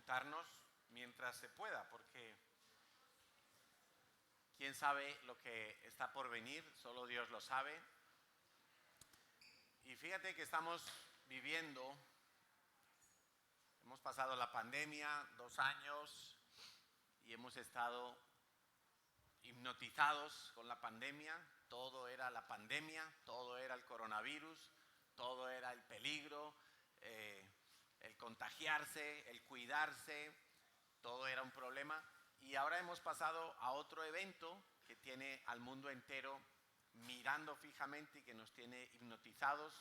juntarnos mientras se pueda, porque quién sabe lo que está por venir, solo Dios lo sabe. Y fíjate que estamos viviendo, hemos pasado la pandemia, 2 años, y hemos estado hipnotizados con la pandemia. Todo era la pandemia, todo era el coronavirus, todo era el peligro, el contagiarse, el cuidarse, todo era un problema. Y ahora hemos pasado a otro evento que tiene al mundo entero mirando fijamente y que nos tiene hipnotizados,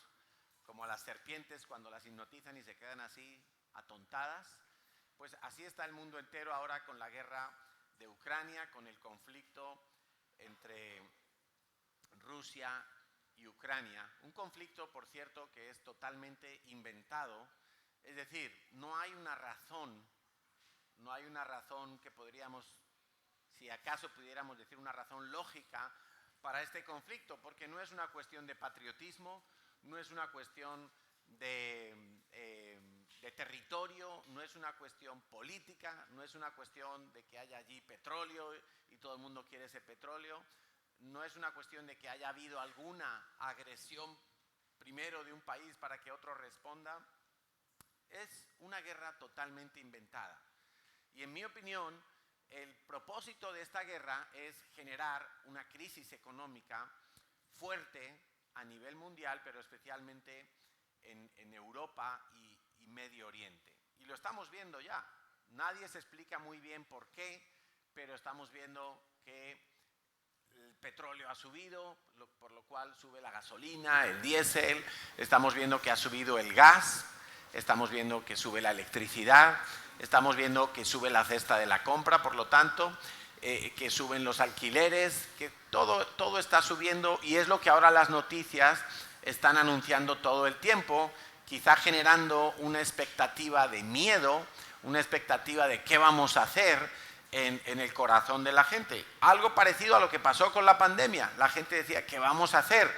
como a las serpientes cuando las hipnotizan y se quedan así atontadas. Pues así está el mundo entero ahora con la guerra de Ucrania, con el conflicto entre Rusia y Ucrania. Un conflicto, por cierto, que es totalmente inventado. Es decir, no hay una razón que podríamos, si acaso pudiéramos decir una razón lógica para este conflicto, porque no es una cuestión de patriotismo, no es una cuestión de territorio, no es una cuestión política, no es una cuestión de que haya allí petróleo y todo el mundo quiere ese petróleo, no es una cuestión de que haya habido alguna agresión primero de un país para que otro responda. Es una guerra totalmente inventada. Y en mi opinión, el propósito de esta guerra es generar una crisis económica fuerte a nivel mundial, pero especialmente en Europa y Medio Oriente. Y lo estamos viendo ya. Nadie se explica muy bien por qué, pero estamos viendo que el petróleo ha subido, por lo cual sube la gasolina, el diésel, estamos viendo que ha subido el gas, estamos viendo que sube la electricidad, estamos viendo que sube la cesta de la compra, por lo tanto, que suben los alquileres, que todo está subiendo, y es lo que ahora las noticias están anunciando todo el tiempo, quizá generando una expectativa de miedo, una expectativa de qué vamos a hacer en el corazón de la gente. Algo parecido a lo que pasó con la pandemia. La gente decía, ¿qué vamos a hacer?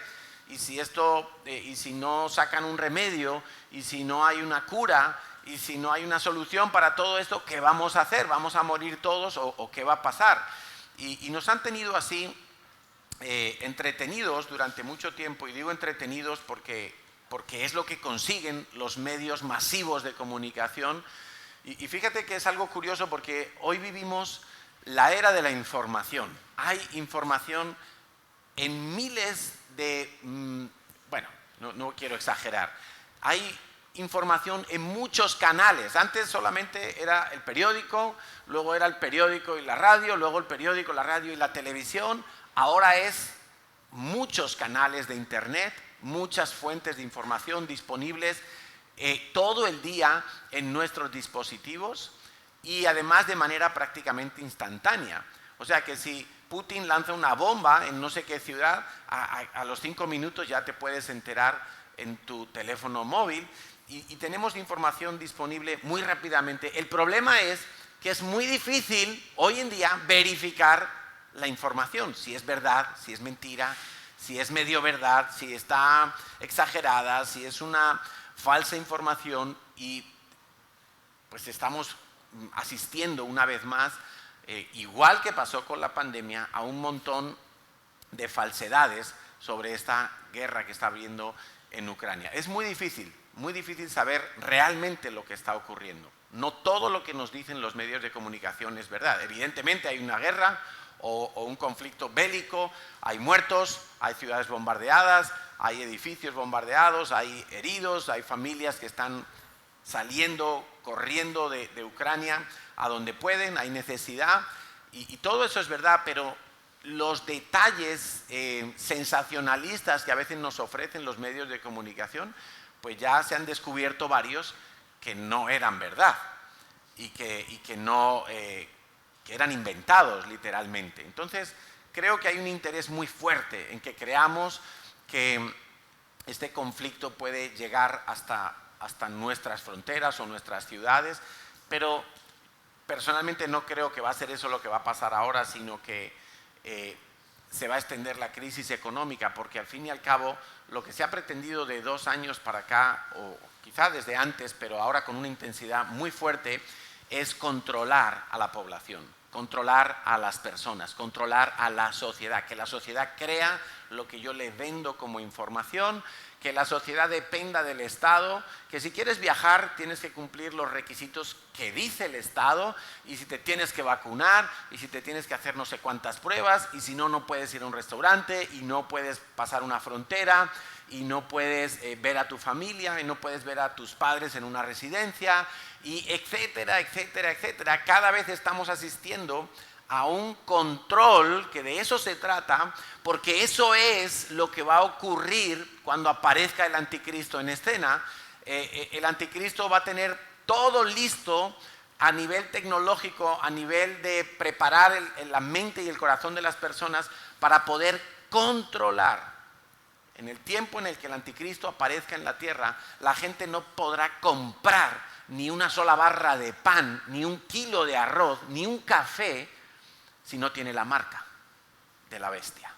Y si no sacan un remedio, y si no hay una cura, y si no hay una solución para todo esto, ¿qué vamos a hacer? ¿Vamos a morir todos o qué va a pasar? Y nos han tenido así entretenidos durante mucho tiempo, y digo entretenidos porque es lo que consiguen los medios masivos de comunicación. Y fíjate que es algo curioso porque hoy vivimos la era de la información. Hay información en miles de, bueno, no quiero exagerar, hay información en muchos canales. Antes solamente era el periódico, luego era el periódico y la radio, luego el periódico, la radio y la televisión. Ahora es muchos canales de internet, muchas fuentes de información disponibles todo el día en nuestros dispositivos, y además de manera prácticamente instantánea. O sea que si Putin lanza una bomba en no sé qué ciudad, a los 5 minutos ya te puedes enterar en tu teléfono móvil, y tenemos información disponible muy rápidamente. El problema es que es muy difícil hoy en día verificar la información, si es verdad, si es mentira, si es medio verdad, si está exagerada, si es una falsa información. Y pues estamos asistiendo una vez más, igual que pasó con la pandemia, a un montón de falsedades sobre esta guerra que está habiendo en Ucrania. Es muy difícil saber realmente lo que está ocurriendo. No todo lo que nos dicen los medios de comunicación es verdad. Evidentemente hay una guerra o un conflicto bélico, hay muertos, hay ciudades bombardeadas, hay edificios bombardeados, hay heridos, hay familias que están saliendo, corriendo de Ucrania a donde pueden, hay necesidad, y todo eso es verdad, pero los detalles sensacionalistas que a veces nos ofrecen los medios de comunicación, pues ya se han descubierto varios que no eran verdad y que no, que eran inventados literalmente. Entonces creo que hay un interés muy fuerte en que creamos que este conflicto puede llegar hasta nuestras fronteras o nuestras ciudades, pero personalmente no creo que va a ser eso lo que va a pasar ahora, sino que se va a extender la crisis económica, porque al fin y al cabo lo que se ha pretendido de 2 años para acá, o quizá desde antes, pero ahora con una intensidad muy fuerte, es controlar a la población, controlar a las personas, controlar a la sociedad, que la sociedad crea lo que yo le vendo como información, que la sociedad dependa del Estado, que si quieres viajar tienes que cumplir los requisitos que dice el Estado, y si te tienes que vacunar, y si te tienes que hacer no sé cuántas pruebas, y si no, no puedes ir a un restaurante, y no puedes pasar una frontera, y no puedes ver a tu familia, y no puedes ver a tus padres en una residencia, y etcétera, etcétera, etcétera. Cada vez estamos asistiendo a un control, que de eso se trata, porque eso es lo que va a ocurrir cuando aparezca el anticristo en escena. El anticristo va a tener todo listo a nivel tecnológico, a nivel de preparar la mente y el corazón de las personas para poder controlar. En el tiempo en el que el anticristo aparezca en la tierra, la gente no podrá comprar ni una sola barra de pan, ni un kilo de arroz, ni un café, si no tiene la marca de la bestia.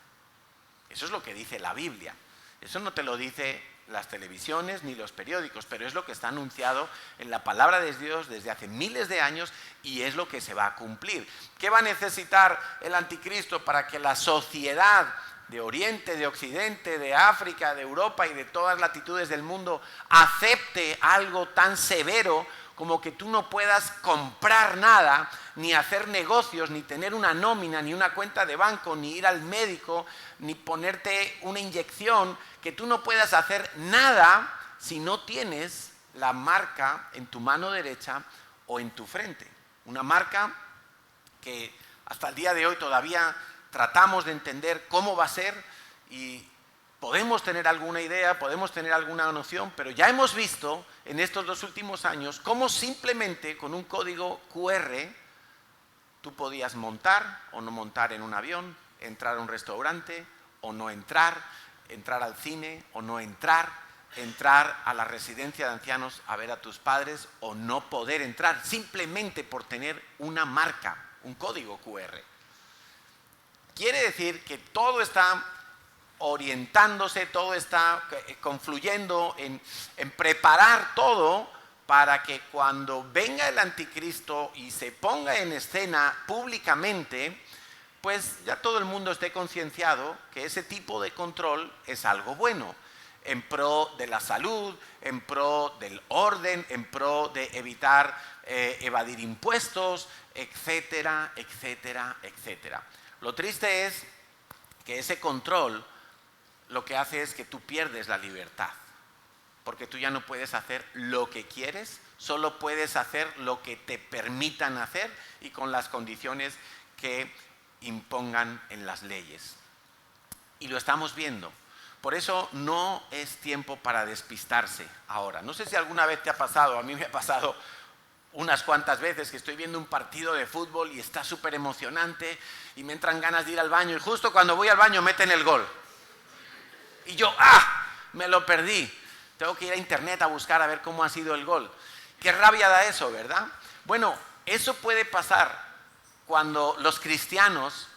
Eso es lo que dice la Biblia. Eso no te lo dice las televisiones ni los periódicos, pero es lo que está anunciado en la palabra de Dios desde hace miles de años, y es lo que se va a cumplir. ¿Qué va a necesitar el anticristo para que la sociedad de Oriente, de Occidente, de África, de Europa y de todas latitudes del mundo acepte algo tan severo como que tú no puedas comprar nada, ni hacer negocios, ni tener una nómina, ni una cuenta de banco, ni ir al médico, ni ponerte una inyección, que tú no puedas hacer nada si no tienes la marca en tu mano derecha o en tu frente? Una marca que hasta el día de hoy todavía tratamos de entender cómo va a ser, y podemos tener alguna idea, podemos tener alguna noción, pero ya hemos visto en estos 2 últimos años cómo simplemente con un código QR tú podías montar o no montar en un avión, entrar a un restaurante o no entrar, entrar al cine o no entrar, entrar a la residencia de ancianos a ver a tus padres o no poder entrar, simplemente por tener una marca, un código QR. Quiere decir que todo está orientándose, todo está confluyendo en preparar todo para que cuando venga el anticristo y se ponga en escena públicamente, pues ya todo el mundo esté concienciado que ese tipo de control es algo bueno, en pro de la salud, en pro del orden, en pro de evitar evadir impuestos, etcétera, etcétera, etcétera. Lo triste es que ese control lo que hace es que tú pierdes la libertad, porque tú ya no puedes hacer lo que quieres, solo puedes hacer lo que te permitan hacer y con las condiciones que impongan en las leyes. Y lo estamos viendo. Por eso no es tiempo para despistarse ahora. No sé si alguna vez te ha pasado, a mí me ha pasado unas cuantas veces que estoy viendo un partido de fútbol y está súper emocionante y me entran ganas de ir al baño, y justo cuando voy al baño meten el gol. Y yo, me lo perdí. Tengo que ir a internet a buscar a ver cómo ha sido el gol. Qué rabia da eso, ¿verdad? Bueno, eso puede pasar cuando los cristianos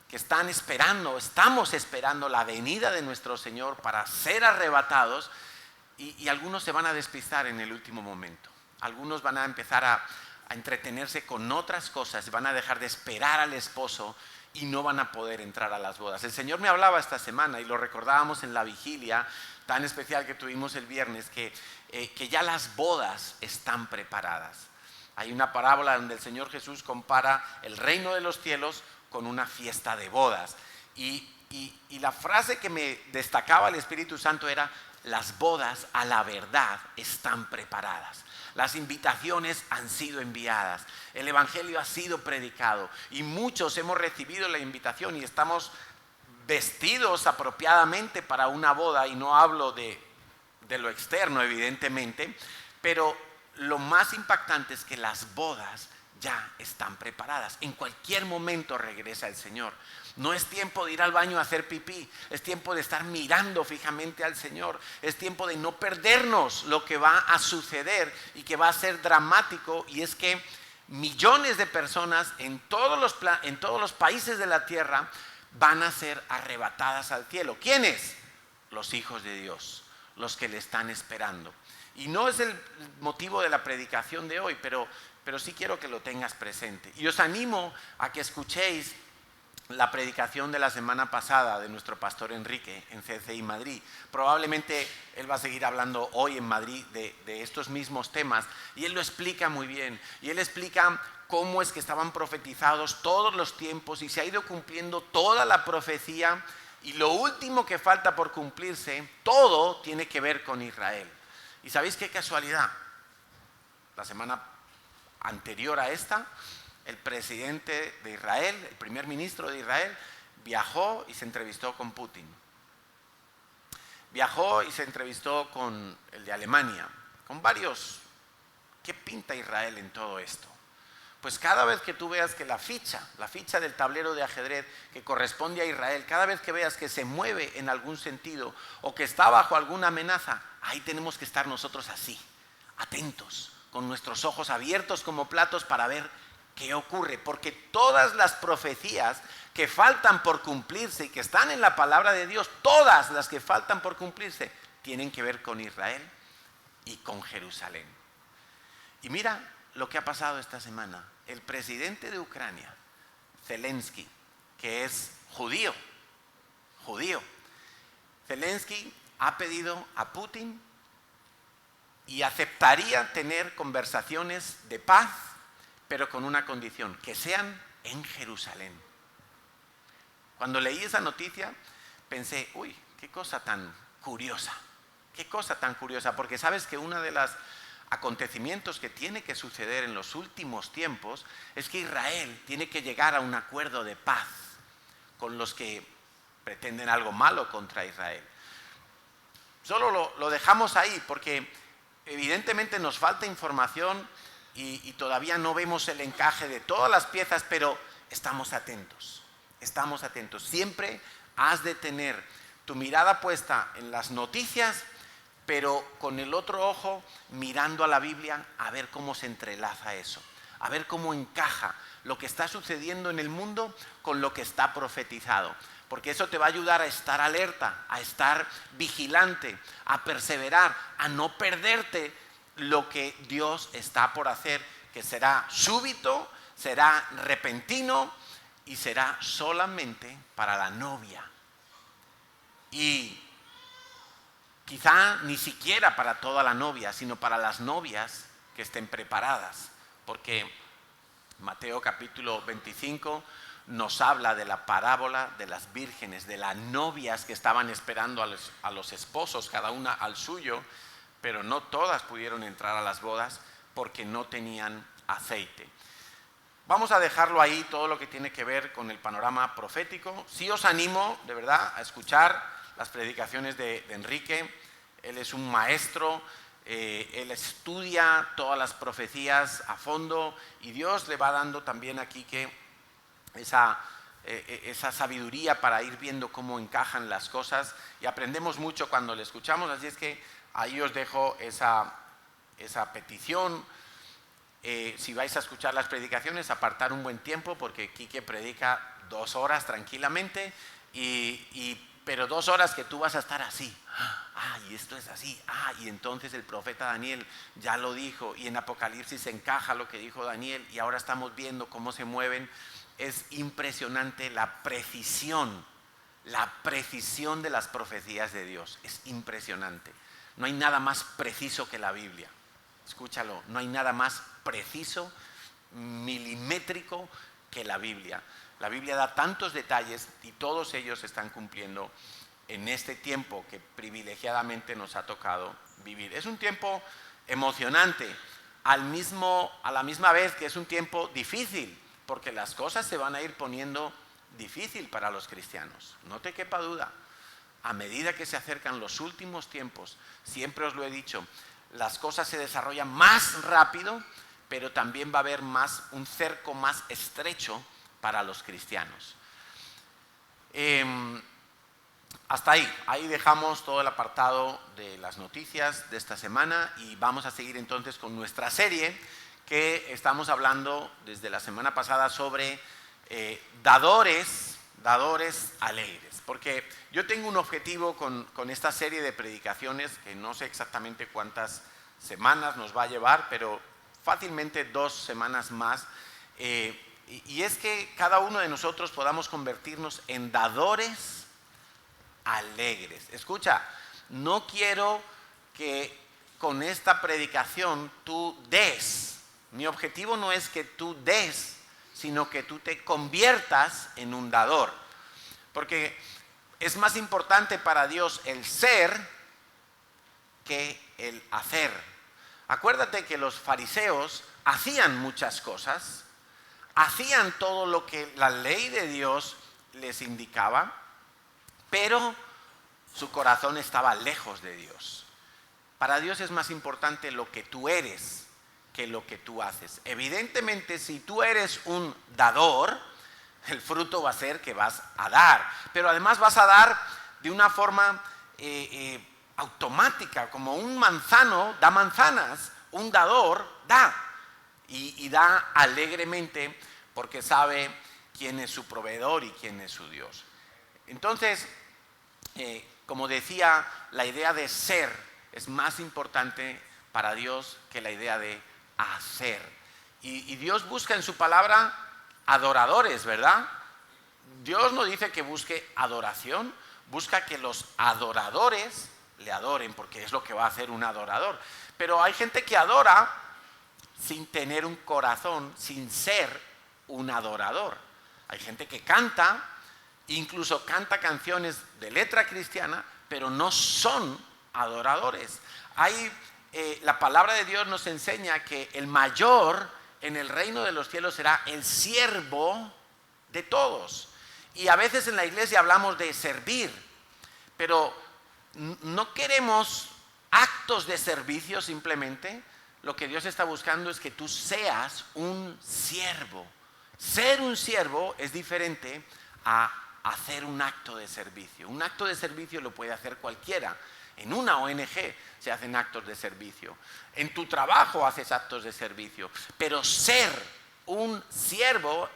que están esperando, estamos esperando la venida de nuestro Señor para ser arrebatados, y algunos se van a despistar en el último momento. Algunos van a empezar a entretenerse con otras cosas, van a dejar de esperar al esposo y no van a poder entrar a las bodas. El Señor me hablaba esta semana, y lo recordábamos en la vigilia tan especial que tuvimos el viernes, que ya las bodas están preparadas. Hay una parábola donde el Señor Jesús compara el reino de los cielos con una fiesta de bodas. Y la frase que me destacaba el Espíritu Santo era: las bodas a la verdad están preparadas. Las invitaciones han sido enviadas, el evangelio ha sido predicado y muchos hemos recibido la invitación y estamos vestidos apropiadamente para una boda. Y no hablo de lo externo, evidentemente, pero lo más impactante es que las bodas ya están preparadas. En cualquier momento regresa el Señor. No es tiempo de ir al baño a hacer pipí, es tiempo de estar mirando fijamente al Señor, es tiempo de no perdernos lo que va a suceder y que va a ser dramático, y es que millones de personas en todos los países de la tierra van a ser arrebatadas al cielo. ¿Quiénes? Los hijos de Dios, los que le están esperando. Y no es el motivo de la predicación de hoy, pero pero sí quiero que lo tengas presente. Y os animo a que escuchéis la predicación de la semana pasada de nuestro pastor Enrique en CCI Madrid. Probablemente él va a seguir hablando hoy en Madrid de estos mismos temas, y él lo explica muy bien, y él explica cómo es que estaban profetizados todos los tiempos y se ha ido cumpliendo toda la profecía, y lo último que falta por cumplirse, todo tiene que ver con Israel. ¿Y sabéis qué casualidad? La semana anterior a esta, el presidente de Israel, el primer ministro de Israel, viajó y se entrevistó con Putin. Viajó y se entrevistó con el de Alemania, con varios. ¿Qué pinta Israel en todo esto? Pues cada vez que tú veas que la ficha del tablero de ajedrez que corresponde a Israel, cada vez que veas que se mueve en algún sentido o que está bajo alguna amenaza, ahí tenemos que estar nosotros así, atentos, con nuestros ojos abiertos como platos para ver qué ocurre. Porque todas las profecías que faltan por cumplirse y que están en la palabra de Dios, todas las que faltan por cumplirse, tienen que ver con Israel y con Jerusalén. Y mira lo que ha pasado esta semana. El presidente de Ucrania, Zelensky, que es judío, Zelensky ha pedido a Putin y aceptaría tener conversaciones de paz, pero con una condición, que sean en Jerusalén. Cuando leí esa noticia pensé, uy, qué cosa tan curiosa, porque sabes que uno de los acontecimientos que tiene que suceder en los últimos tiempos es que Israel tiene que llegar a un acuerdo de paz con los que pretenden algo malo contra Israel. Solo lo dejamos ahí porque evidentemente nos falta información y todavía no vemos el encaje de todas las piezas, pero estamos atentos. Siempre has de tener tu mirada puesta en las noticias, pero con el otro ojo mirando a la Biblia a ver cómo se entrelaza eso, a ver cómo encaja lo que está sucediendo en el mundo con lo que está profetizado. Porque eso te va a ayudar a estar alerta, a estar vigilante, a perseverar, a no perderte lo que Dios está por hacer, que será súbito, será repentino y será solamente para la novia. Y quizá ni siquiera para toda la novia, sino para las novias que estén preparadas. Porque Mateo capítulo 25 nos habla de la parábola de las vírgenes, de las novias que estaban esperando a los esposos, cada una al suyo, pero no todas pudieron entrar a las bodas porque no tenían aceite. Vamos a dejarlo ahí, todo lo que tiene que ver con el panorama profético. Sí os animo, de verdad, a escuchar las predicaciones de Enrique. Él es un maestro, él estudia todas las profecías a fondo y Dios le va dando también aquí que esa sabiduría para ir viendo cómo encajan las cosas, y aprendemos mucho cuando le escuchamos. Así es que ahí os dejo esa petición. Si vais a escuchar las predicaciones, apartar un buen tiempo, porque Quique predica 2 horas tranquilamente, pero 2 horas que tú vas a estar así. Y esto es así. Y entonces el profeta Daniel ya lo dijo, y en Apocalipsis encaja lo que dijo Daniel, y ahora estamos viendo cómo se mueven. Es impresionante la precisión de las profecías de Dios. Es impresionante. No hay nada más preciso que la Biblia. Escúchalo, no hay nada más preciso, milimétrico que la Biblia. La Biblia da tantos detalles y todos ellos se están cumpliendo en este tiempo que privilegiadamente nos ha tocado vivir. Es un tiempo emocionante, a la misma vez que es un tiempo difícil, porque las cosas se van a ir poniendo difícil para los cristianos. No te quepa duda. A medida que se acercan los últimos tiempos, siempre os lo he dicho, las cosas se desarrollan más rápido, pero también va a haber un cerco más estrecho para los cristianos. Hasta ahí dejamos todo el apartado de las noticias de esta semana, y vamos a seguir entonces con nuestra serie que estamos hablando desde la semana pasada sobre dadores alegres. Porque yo tengo un objetivo con esta serie de predicaciones, que no sé exactamente cuántas semanas nos va a llevar, pero fácilmente 2 semanas más, y es que cada uno de nosotros podamos convertirnos en dadores alegres. Escucha, no quiero que con esta predicación tú des. Mi objetivo no es que tú des, sino que tú te conviertas en un dador. Porque es más importante para Dios el ser que el hacer. Acuérdate que los fariseos hacían muchas cosas, hacían todo lo que la ley de Dios les indicaba, pero su corazón estaba lejos de Dios. Para Dios es más importante lo que tú eres que lo que tú haces. Evidentemente, si tú eres un dador, el fruto va a ser que vas a dar, pero además vas a dar de una forma automática, como un manzano da manzanas, un dador da, y da alegremente porque sabe quién es su proveedor y quién es su Dios. Entonces, como decía, la idea de ser es más importante para Dios que la idea de hacer. Y Dios busca en su palabra adoradores, ¿verdad? Dios no dice que busque adoración, busca que los adoradores le adoren, porque es lo que va a hacer un adorador. Pero hay gente que adora sin tener un corazón, sin ser un adorador. Hay gente que canta, incluso canta canciones de letra cristiana, pero no son adoradores. La palabra de Dios nos enseña que el mayor en el reino de los cielos será el siervo de todos. Y a veces en la iglesia hablamos de servir, pero no queremos actos de servicio simplemente. Lo que Dios está buscando es que tú seas un siervo. Ser un siervo es diferente a hacer un acto de servicio. Un acto de servicio lo puede hacer cualquiera. En una ONG se hacen actos de servicio. En tu trabajo haces actos de servicio. Pero ser un siervo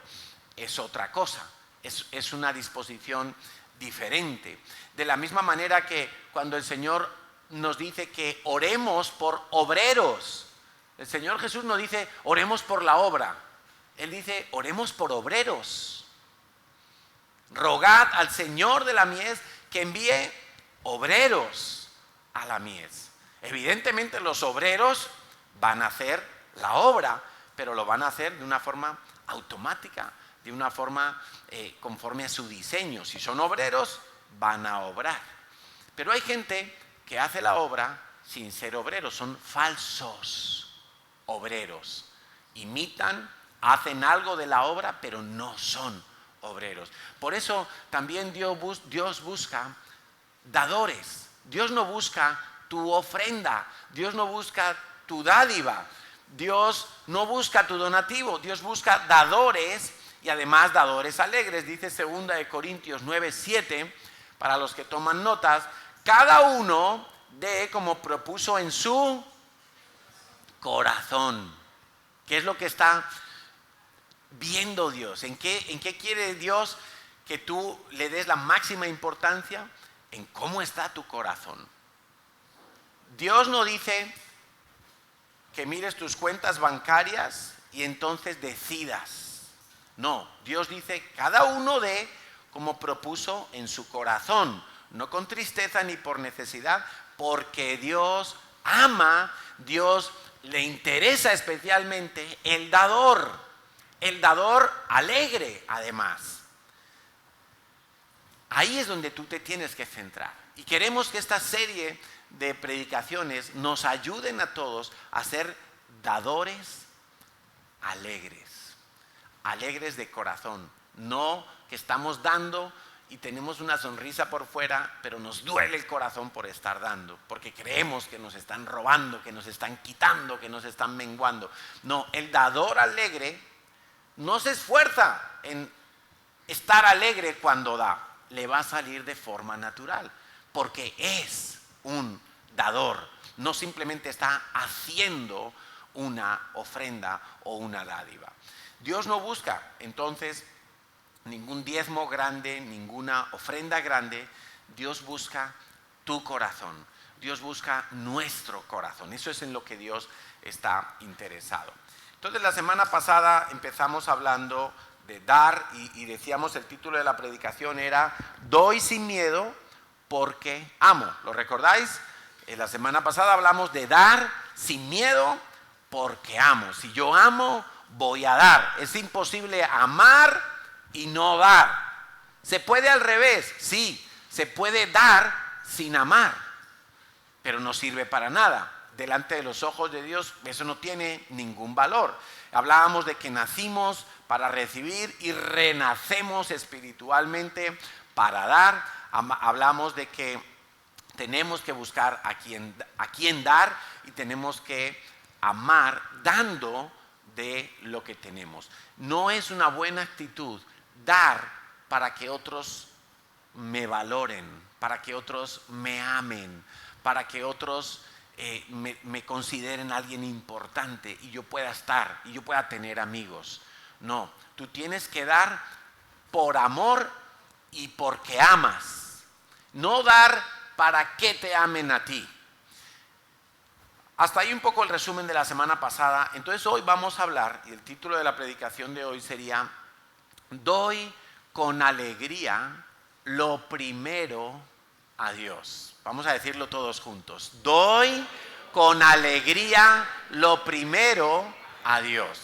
es otra cosa. Es una disposición diferente. De la misma manera que cuando el Señor nos dice que oremos por obreros, el Señor Jesús no dice oremos por la obra. Él dice oremos por obreros. Rogad al Señor de la mies que envíe obreros a la mies. Evidentemente los obreros van a hacer la obra, pero lo van a hacer de una forma automática, de una forma conforme a su diseño. Si son obreros, van a obrar. Pero hay gente que hace la obra sin ser obreros, son falsos obreros. Imitan, hacen algo de la obra, pero no son obreros. Por eso también Dios busca dadores. Dios no busca tu ofrenda, Dios no busca tu dádiva, Dios no busca tu donativo, Dios busca dadores y además dadores alegres. Dice 2 Corintios 9:7, para los que toman notas, cada uno dé como propuso en su corazón. ¿Qué es lo que está viendo Dios? ¿En qué quiere Dios que tú le des la máxima importancia? En cómo está tu corazón. Dios no dice que mires tus cuentas bancarias y entonces decidas. No, Dios dice cada uno dé como propuso en su corazón, no con tristeza ni por necesidad, porque Dios ama, Dios le interesa especialmente el dador alegre además. Ahí es donde tú te tienes que centrar. Y queremos que esta serie de predicaciones nos ayuden a todos a ser dadores alegres de corazón. No que estamos dando y tenemos una sonrisa por fuera, pero nos duele el corazón por estar dando, porque creemos que nos están robando, que nos están quitando, que nos están menguando. No, el dador alegre no se esfuerza en estar alegre cuando da, le va a salir de forma natural, porque es un dador, no simplemente está haciendo una ofrenda o una dádiva. Dios no busca entonces ningún diezmo grande, ninguna ofrenda grande. Dios busca tu corazón, Dios busca nuestro corazón. Eso es en lo que Dios está interesado. Entonces la semana pasada empezamos hablando de dar y decíamos el título de la predicación era Doy sin miedo porque amo. ¿Lo recordáis? La semana pasada hablamos de dar sin miedo porque amo. Si yo amo, voy a dar. Es imposible amar y no dar. ¿Se puede al revés? Sí, se puede dar sin amar, pero no sirve para nada. Delante de los ojos de Dios eso no tiene ningún valor. Hablábamos de que nacimos para recibir y renacemos espiritualmente para dar. Hablamos de que tenemos que buscar a quien dar y tenemos que amar dando de lo que tenemos. No es una buena actitud dar para que otros me valoren, para que otros me amen, para que otros me consideren alguien importante y yo pueda estar y yo pueda tener amigos. No, tú tienes que dar por amor y porque amas. No dar para que te amen a ti. Hasta ahí un poco el resumen de la semana pasada. Entonces hoy vamos a hablar, y el título de la predicación de hoy sería Doy con alegría lo primero a Dios. Vamos a decirlo todos juntos. Doy con alegría lo primero a Dios.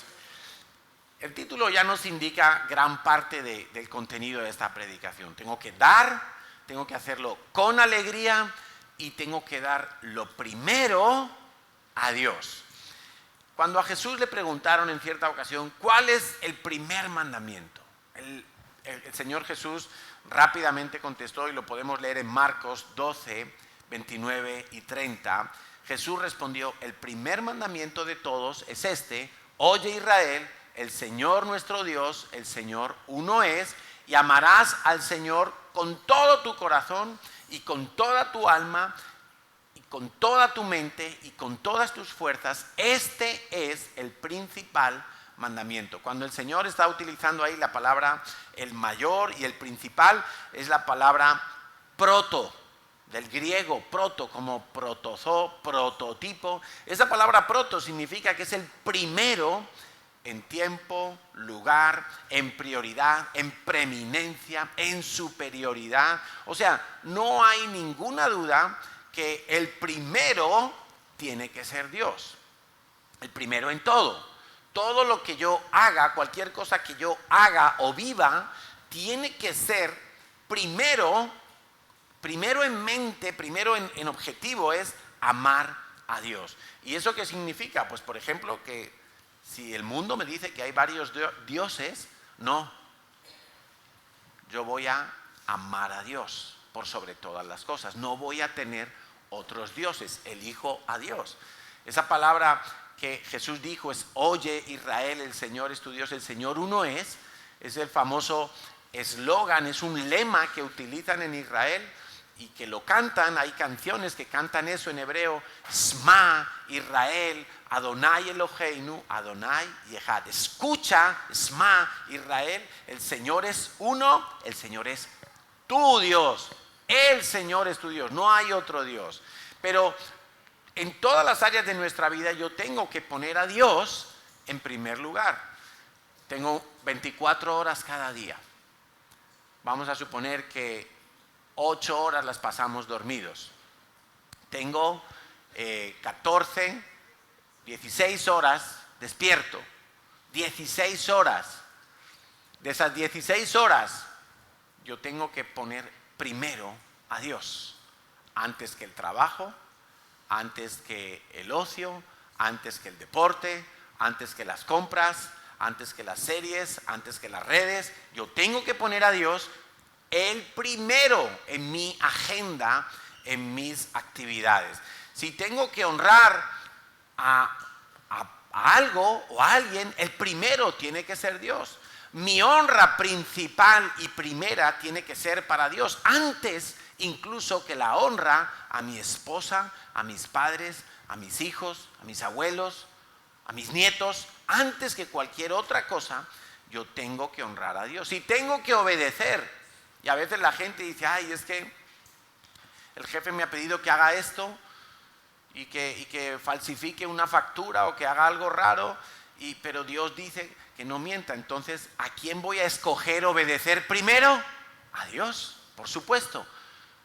El título ya nos indica gran parte del contenido de esta predicación. Tengo que dar, tengo que hacerlo con alegría y tengo que dar lo primero a Dios. Cuando a Jesús le preguntaron en cierta ocasión cuál es el primer mandamiento, el Señor Jesús rápidamente contestó, y lo podemos leer en Marcos 12, 29 y 30. Jesús respondió: el primer mandamiento de todos es este: oye Israel, el Señor nuestro Dios, el Señor uno es, y amarás al Señor con todo tu corazón y con toda tu alma y con toda tu mente y con todas tus fuerzas. Este es el principal mandamiento. Cuando el Señor está utilizando ahí la palabra el mayor y el principal, es la palabra proto, del griego proto, como protozoo, prototipo. Esa palabra proto significa que es el primero en tiempo, lugar, en prioridad, en preeminencia, en superioridad. O sea, no hay ninguna duda que el primero tiene que ser Dios. El primero en todo. Todo lo que yo haga, cualquier cosa que yo haga o viva, tiene que ser primero en mente, primero en objetivo, es amar a Dios. ¿Y eso qué significa? Pues por ejemplo que si el mundo me dice que hay varios dioses, no. Yo voy a amar a Dios por sobre todas las cosas. No voy a tener otros dioses, elijo a Dios. Esa palabra que Jesús dijo es: oye Israel, el Señor es tu Dios, el Señor uno es el famoso eslogan, es un lema que utilizan en Israel y que lo cantan. Hay canciones que cantan eso en hebreo: Shma Israel, Adonai Eloheinu, Adonai Yehad. Escucha, Shma Israel, el Señor es uno, el Señor es tu Dios, el Señor es tu Dios, no hay otro Dios. Pero en todas las áreas de nuestra vida yo tengo que poner a Dios en primer lugar. Tengo 24 horas cada día. Vamos a suponer que 8 horas las pasamos dormidos. Tengo 14, 16 horas despierto. 16 horas. De esas 16 horas yo tengo que poner primero a Dios. Antes que el trabajo, antes que el ocio, antes que el deporte, antes que las compras, antes que las series, antes que las redes. Yo tengo que poner a Dios el primero en mi agenda, en mis actividades. Si tengo que honrar a algo o a alguien, el primero tiene que ser Dios. Mi honra principal y primera tiene que ser para Dios, antes incluso que la honra a mi esposa, a mis padres, a mis hijos, a mis abuelos, a mis nietos. Antes que cualquier otra cosa, yo tengo que honrar a Dios y tengo que obedecer. Y a veces la gente dice: ay, es que el jefe me ha pedido que haga esto y que falsifique una factura o que haga algo raro, pero Dios dice que no mienta. Entonces, ¿a quién voy a escoger obedecer primero? A Dios, por supuesto.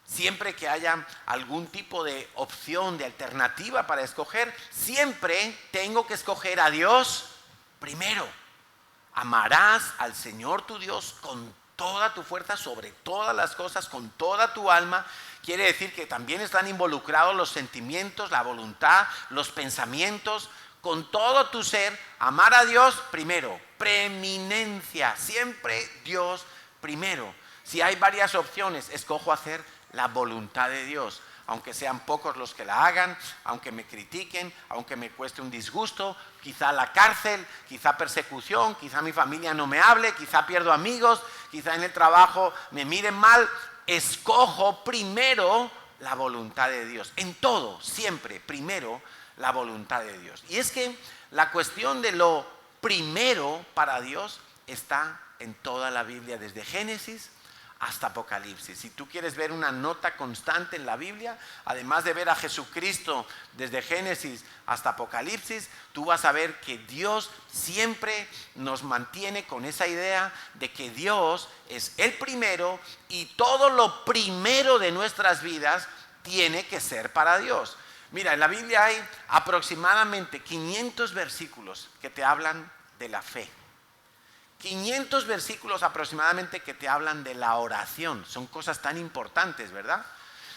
Siempre que haya algún tipo de opción, de alternativa para escoger, siempre tengo que escoger a Dios primero. Amarás al Señor tu Dios con toda tu fuerza, sobre todas las cosas, con toda tu alma. Quiere decir que también están involucrados los sentimientos, la voluntad, los pensamientos, con todo tu ser. Amar a Dios primero, preeminencia, siempre Dios primero. Si hay varias opciones, escojo hacer la voluntad de Dios, aunque sean pocos los que la hagan, aunque me critiquen, aunque me cueste un disgusto, quizá la cárcel, quizá persecución, quizá mi familia no me hable, quizá pierdo amigos, quizá en el trabajo me miren mal. Escojo primero la voluntad de Dios. En todo, siempre, primero la voluntad de Dios. Y es que la cuestión de lo primero para Dios está en toda la Biblia, desde Génesis hasta Apocalipsis. Si tú quieres ver una nota constante en la Biblia, además de ver a Jesucristo desde Génesis hasta Apocalipsis, tú vas a ver que Dios siempre nos mantiene con esa idea de que Dios es el primero y todo lo primero de nuestras vidas tiene que ser para Dios. Mira, en la Biblia hay aproximadamente 500 versículos que te hablan de la fe. 500 versículos aproximadamente que te hablan de la oración. Son cosas tan importantes, ¿verdad?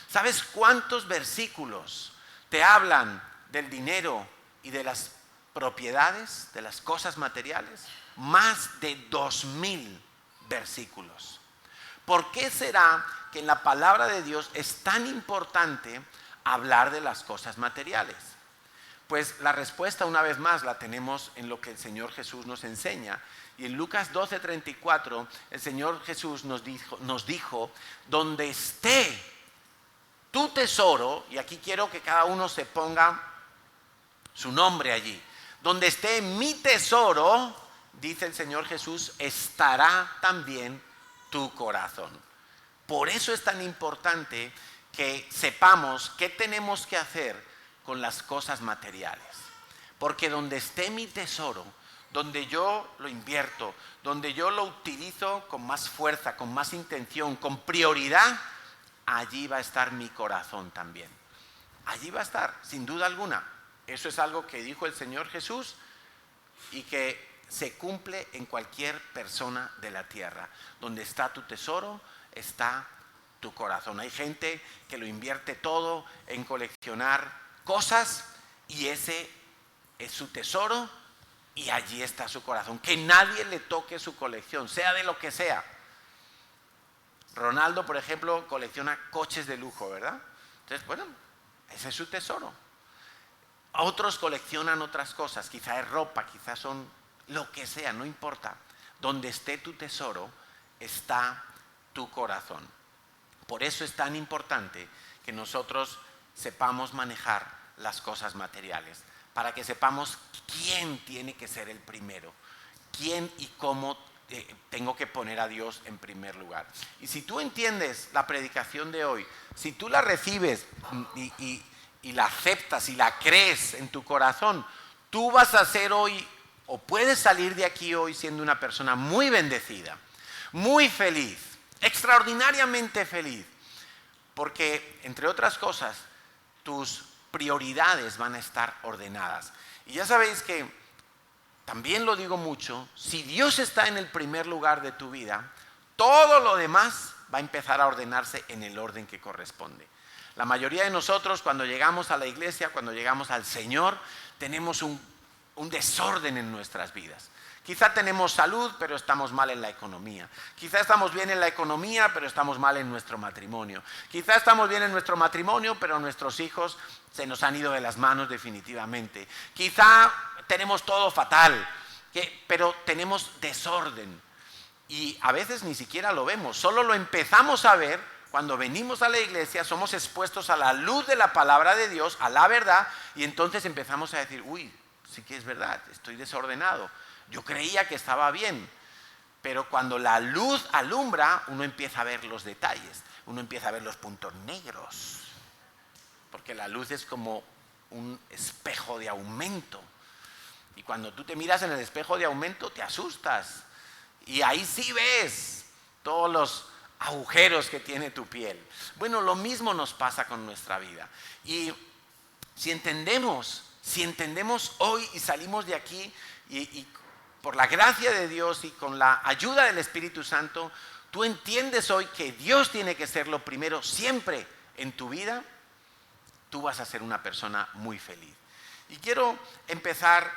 ¿Sabes cuántos versículos te hablan del dinero y de las propiedades, de las cosas materiales? Más de 2000 versículos. ¿Por qué será que en la palabra de Dios es tan importante hablar de las cosas materiales? Pues la respuesta, una vez más, la tenemos en lo que el Señor Jesús nos enseña. Y en Lucas 12:34, el Señor Jesús nos dijo, donde esté tu tesoro, y aquí quiero que cada uno se ponga su nombre allí, donde esté mi tesoro, dice el Señor Jesús, estará también tu corazón. Por eso es tan importante que sepamos qué tenemos que hacer con las cosas materiales. Porque donde esté mi tesoro, donde yo lo invierto, donde yo lo utilizo con más fuerza, con más intención, con prioridad, allí va a estar mi corazón también. Allí va a estar, sin duda alguna. Eso es algo que dijo el Señor Jesús y que se cumple en cualquier persona de la tierra. Donde está tu tesoro, está tu corazón. Hay gente que lo invierte todo en coleccionar cosas y ese es su tesoro y allí está su corazón. Que nadie le toque su colección, sea de lo que sea. Ronaldo, por ejemplo, colecciona coches de lujo, ¿verdad? Entonces, bueno, ese es su tesoro. Otros coleccionan otras cosas, quizá es ropa, quizá son lo que sea, no importa. Donde esté tu tesoro, está tu corazón. Por eso es tan importante que nosotros sepamos manejar las cosas materiales, para que sepamos quién tiene que ser el primero, quién y cómo tengo que poner a Dios en primer lugar. Y si tú entiendes la predicación de hoy, si tú la recibes y la aceptas y la crees en tu corazón, tú vas a ser hoy, o puedes salir de aquí hoy siendo una persona muy bendecida, muy feliz, extraordinariamente feliz, porque entre otras cosas, tus prioridades van a estar ordenadas. Y ya sabéis que, también lo digo mucho, si Dios está en el primer lugar de tu vida, todo lo demás va a empezar a ordenarse en el orden que corresponde. La mayoría de nosotros, cuando llegamos a la iglesia, cuando llegamos al Señor, tenemos un desorden en nuestras vidas. Quizá tenemos salud, pero estamos mal en la economía. Quizá estamos bien en la economía, pero estamos mal en nuestro matrimonio. Quizá estamos bien en nuestro matrimonio, pero nuestros hijos se nos han ido de las manos definitivamente. Quizá tenemos todo fatal, pero tenemos desorden. Y a veces ni siquiera lo vemos, solo lo empezamos a ver cuando venimos a la iglesia, somos expuestos a la luz de la palabra de Dios, a la verdad, y entonces empezamos a decir, uy, sí que es verdad, estoy desordenado. Yo creía que estaba bien. Pero cuando la luz alumbra, uno empieza a ver los detalles, uno empieza a ver los puntos negros, porque la luz es como un espejo de aumento. Y cuando tú te miras en el espejo de aumento, te asustas. Y ahí sí ves todos los agujeros que tiene tu piel. Bueno, lo mismo nos pasa con nuestra vida. Y si entendemos hoy y salimos de aquí y por la gracia de Dios y con la ayuda del Espíritu Santo, tú entiendes hoy que Dios tiene que ser lo primero siempre en tu vida, tú vas a ser una persona muy feliz. Y quiero empezar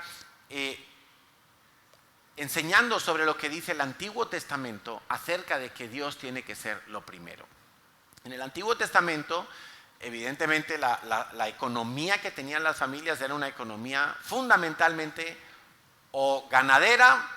enseñando sobre lo que dice el Antiguo Testamento acerca de que Dios tiene que ser lo primero. En el Antiguo Testamento, evidentemente, la economía que tenían las familias era una economía fundamentalmente o ganadera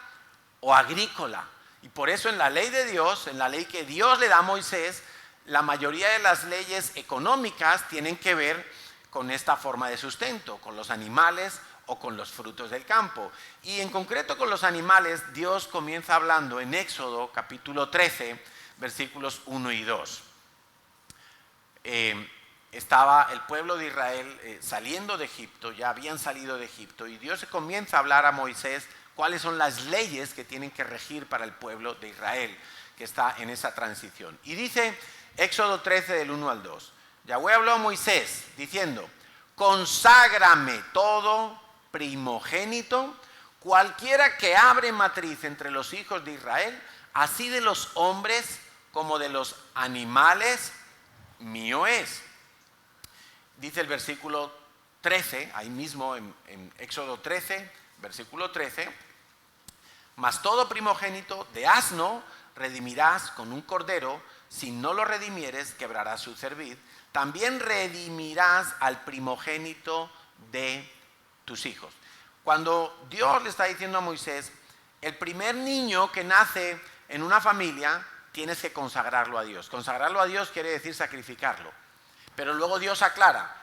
o agrícola. Y por eso en la ley de Dios, en la ley que Dios le da a Moisés, la mayoría de las leyes económicas tienen que ver con esta forma de sustento, con los animales o con los frutos del campo. Y en concreto con los animales, Dios comienza hablando en Éxodo capítulo 13, versículos 1 y 2. Estaba el pueblo de Israel saliendo de Egipto, ya habían salido de Egipto, y Dios comienza a hablar a Moisés cuáles son las leyes que tienen que regir para el pueblo de Israel, que está en esa transición. Y dice Éxodo 13 del 1 al 2, Yahweh habló a Moisés diciendo, conságrame todo primogénito, cualquiera que abre matriz entre los hijos de Israel, así de los hombres como de los animales, mío es. Dice el versículo 13, ahí mismo en Éxodo 13, versículo 13, mas todo primogénito de asno redimirás con un cordero, si no lo redimieres, quebrarás su cerviz. También redimirás al primogénito de tus hijos. Cuando Dios le está diciendo a Moisés, el primer niño que nace en una familia, tienes que consagrarlo a Dios. Consagrarlo a Dios quiere decir sacrificarlo. Pero luego Dios aclara,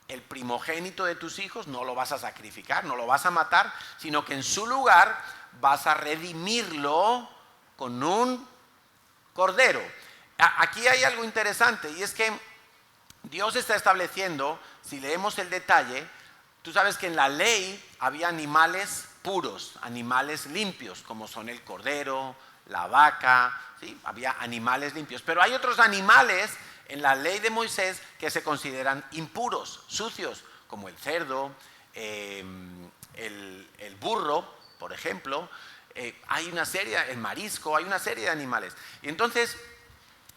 el primogénito de tus hijos no lo vas a sacrificar, no lo vas a matar, sino que en su lugar vas a redimirlo con un cordero. Aquí hay algo interesante, y es que Dios está estableciendo, si leemos el detalle, tú sabes que en la ley había animales puros, animales limpios, como son el cordero, la vaca, ¿sí? Había animales limpios. Pero hay otros animales en la ley de Moisés que se consideran impuros, sucios, como el cerdo, el burro, por ejemplo. Hay una serie, el marisco, hay una serie de animales. Y entonces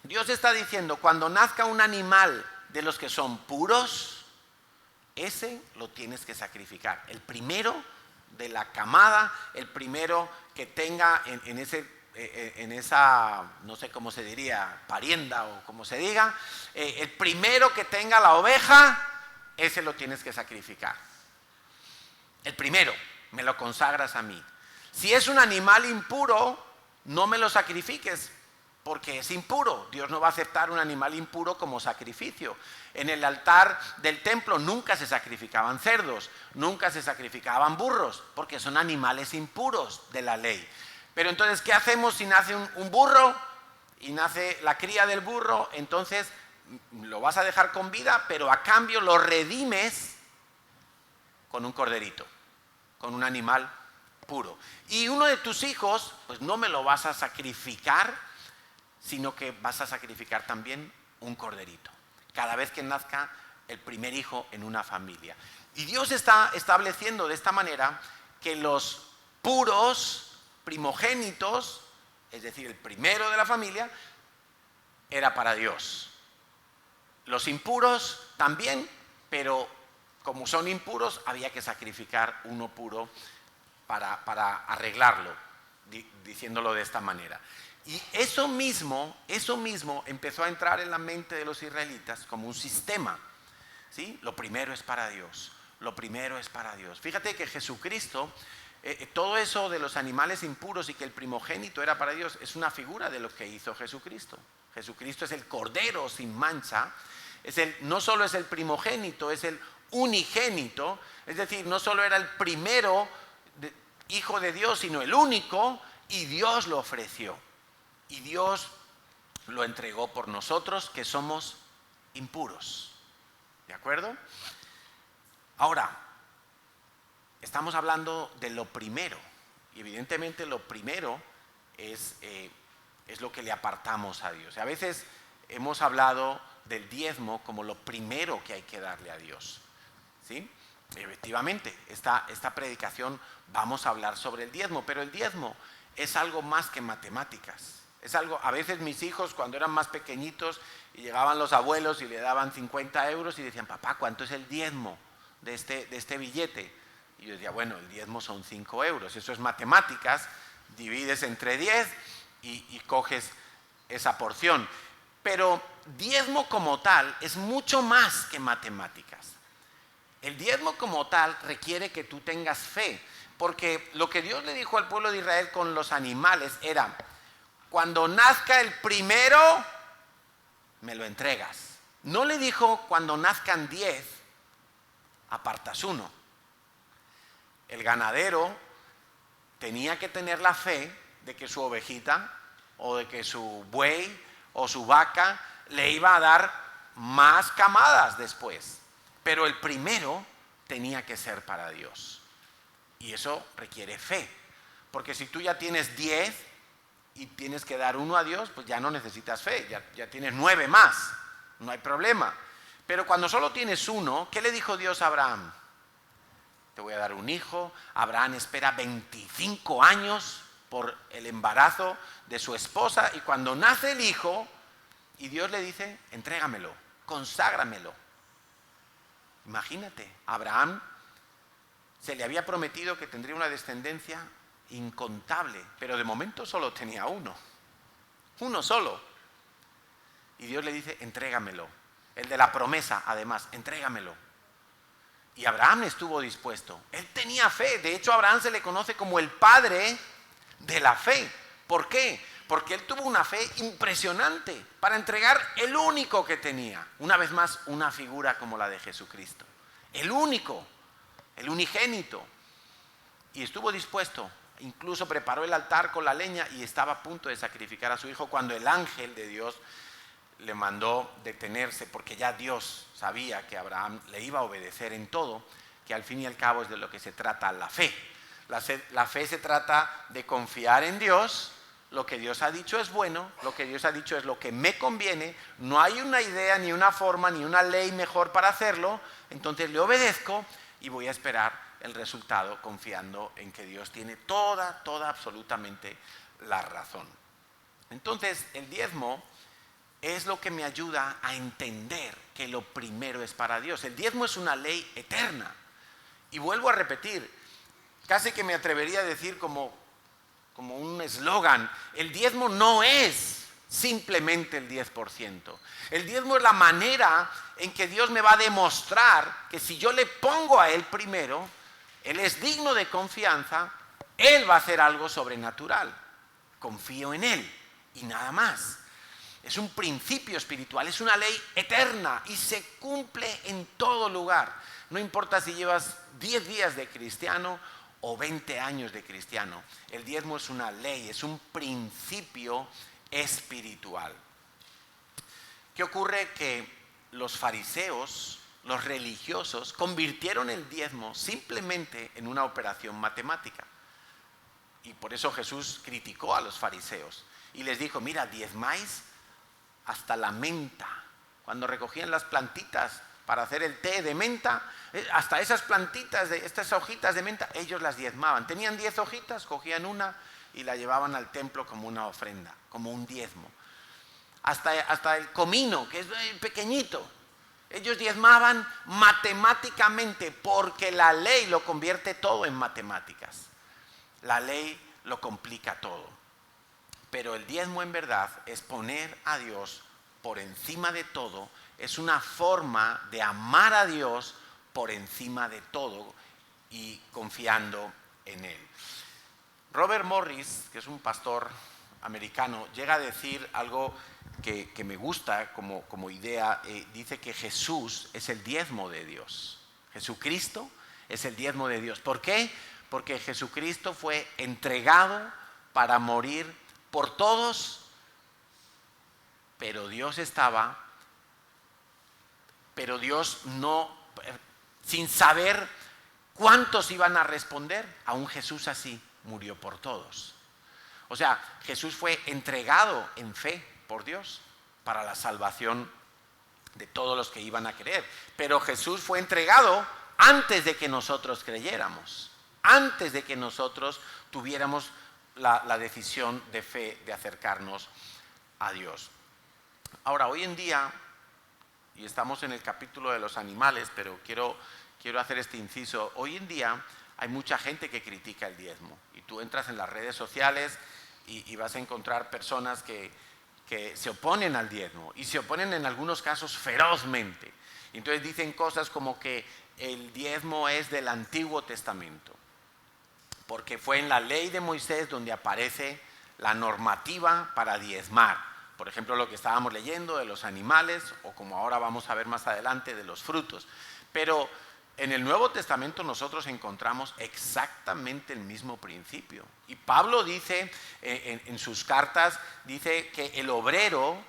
Dios está diciendo, cuando nazca un animal de los que son puros, ese lo tienes que sacrificar. El primero de la camada, el primero que tenga en esa, no sé cómo se diría, parienda o como se diga, el primero que tenga la oveja, ese lo tienes que sacrificar. El primero, me lo consagras a mí. Si es un animal impuro, no me lo sacrifiques, porque es impuro. Dios no va a aceptar un animal impuro como sacrificio. En el altar del templo nunca se sacrificaban cerdos, nunca se sacrificaban burros, porque son animales impuros de la ley. Pero entonces, ¿qué hacemos si nace un burro y nace la cría del burro? Entonces lo vas a dejar con vida, pero a cambio lo redimes con un corderito, con un animal puro. Y uno de tus hijos, pues no me lo vas a sacrificar, sino que vas a sacrificar también un corderito, cada vez que nazca el primer hijo en una familia. Y Dios está estableciendo de esta manera que los puros primogénitos, es decir, el primero de la familia, era para Dios. Los impuros también, pero como son impuros, había que sacrificar uno puro para arreglarlo, diciéndolo de esta manera. Y eso mismo empezó a entrar en la mente de los israelitas como un sistema, ¿sí? Lo primero es para Dios, lo primero es para Dios. Fíjate que Jesucristo, todo eso de los animales impuros y que el primogénito era para Dios, es una figura de lo que hizo Jesucristo. Jesucristo es el cordero sin mancha, no solo es el primogénito, es el unigénito, es decir, no solo era el primero hijo de Dios, sino el único, y Dios lo ofreció. Y Dios lo entregó por nosotros que somos impuros. ¿De acuerdo? Ahora, estamos hablando de lo primero. Y evidentemente lo primero es lo que le apartamos a Dios. Y a veces hemos hablado del diezmo como lo primero que hay que darle a Dios. ¿Sí? Efectivamente, esta predicación vamos a hablar sobre el diezmo, pero el diezmo es algo más que matemáticas. Es algo, a veces mis hijos cuando eran más pequeñitos y llegaban los abuelos y le daban 50 euros y decían, papá, ¿cuánto es el diezmo de este billete? Y yo decía, bueno, el diezmo son 5 euros, eso es matemáticas, divides entre 10 y coges esa porción. Pero diezmo como tal es mucho más que matemáticas. El diezmo como tal requiere que tú tengas fe, porque lo que Dios le dijo al pueblo de Israel con los animales era, cuando nazca el primero, me lo entregas. No le dijo, cuando nazcan 10, apartas uno. El ganadero tenía que tener la fe de que su ovejita o de que su buey o su vaca le iba a dar más camadas después. Pero el primero tenía que ser para Dios. Y eso requiere fe. Porque si tú ya tienes 10 y tienes que dar uno a Dios, pues ya no necesitas fe, ya tienes 9 más. No hay problema. Pero cuando solo tienes uno, ¿qué le dijo Dios a Abraham? Te voy a dar un hijo. Abraham espera 25 años por el embarazo de su esposa. Y cuando nace el hijo, y Dios le dice, entrégamelo, conságramelo. Imagínate, Abraham se le había prometido que tendría una descendencia incontable, pero de momento solo tenía uno solo. Y Dios le dice, entrégamelo. El de la promesa, además, entrégamelo. Y Abraham estuvo dispuesto. Él tenía fe. De hecho, a Abraham se le conoce como el padre de la fe. ¿Por qué? Porque él tuvo una fe impresionante para entregar el único que tenía. Una vez más, una figura como la de Jesucristo. El único, el unigénito. Y estuvo dispuesto. Incluso preparó el altar con la leña y estaba a punto de sacrificar a su hijo cuando el ángel de Dios le mandó detenerse, porque ya Dios sabía que Abraham le iba a obedecer en todo, que al fin y al cabo es de lo que se trata la fe. La fe se trata de confiar en Dios. Lo que Dios ha dicho es bueno, lo que Dios ha dicho es lo que me conviene, no hay una idea, ni una forma, ni una ley mejor para hacerlo, entonces le obedezco y voy a esperar el resultado confiando en que Dios tiene toda absolutamente la razón. Entonces el diezmo es lo que me ayuda a entender que lo primero es para Dios. El diezmo es una ley eterna. Y vuelvo a repetir, casi que me atrevería a decir como un eslogan, el diezmo no es simplemente el 10%. El diezmo es la manera en que Dios me va a demostrar que si yo le pongo a Él primero, Él es digno de confianza, Él va a hacer algo sobrenatural. Confío en Él y nada más. Es un principio espiritual, es una ley eterna y se cumple en todo lugar. No importa si llevas 10 días de cristiano o 20 años de cristiano. El diezmo es una ley, es un principio espiritual. ¿Qué ocurre? Que los fariseos, los religiosos, convirtieron el diezmo simplemente en una operación matemática. Y por eso Jesús criticó a los fariseos y les dijo, mira, diezmáis hasta la menta. Cuando recogían las plantitas para hacer el té de menta, hasta esas plantitas, estas hojitas de menta, ellos las diezmaban. Tenían 10 hojitas, cogían una y la llevaban al templo como una ofrenda, como un diezmo. Hasta el comino, que es pequeñito, ellos diezmaban matemáticamente, porque la ley lo convierte todo en matemáticas. La ley lo complica todo. Pero el diezmo en verdad es poner a Dios por encima de todo, es una forma de amar a Dios por encima de todo y confiando en Él. Robert Morris, que es un pastor americano, llega a decir algo que me gusta como idea. Dice que Jesús es el diezmo de Dios. Jesucristo es el diezmo de Dios. ¿Por qué? Porque Jesucristo fue entregado para morir por todos, pero Dios no, sin saber cuántos iban a responder, aún Jesús así murió por todos. O sea, Jesús fue entregado en fe por Dios para la salvación de todos los que iban a creer. Pero Jesús fue entregado antes de que nosotros creyéramos, antes de que nosotros tuviéramos la decisión de fe de acercarnos a Dios. Ahora, hoy en día, y estamos en el capítulo de los animales, pero quiero hacer este inciso. Hoy en día hay mucha gente que critica el diezmo. Y tú entras en las redes sociales y vas a encontrar personas que se oponen al diezmo. Y se oponen en algunos casos ferozmente. Y entonces dicen cosas como que el diezmo es del Antiguo Testamento. Porque fue en la ley de Moisés donde aparece la normativa para diezmar. Por ejemplo, lo que estábamos leyendo de los animales, o como ahora vamos a ver más adelante, de los frutos. Pero en el Nuevo Testamento nosotros encontramos exactamente el mismo principio. Y Pablo dice, en sus cartas, dice que el obrero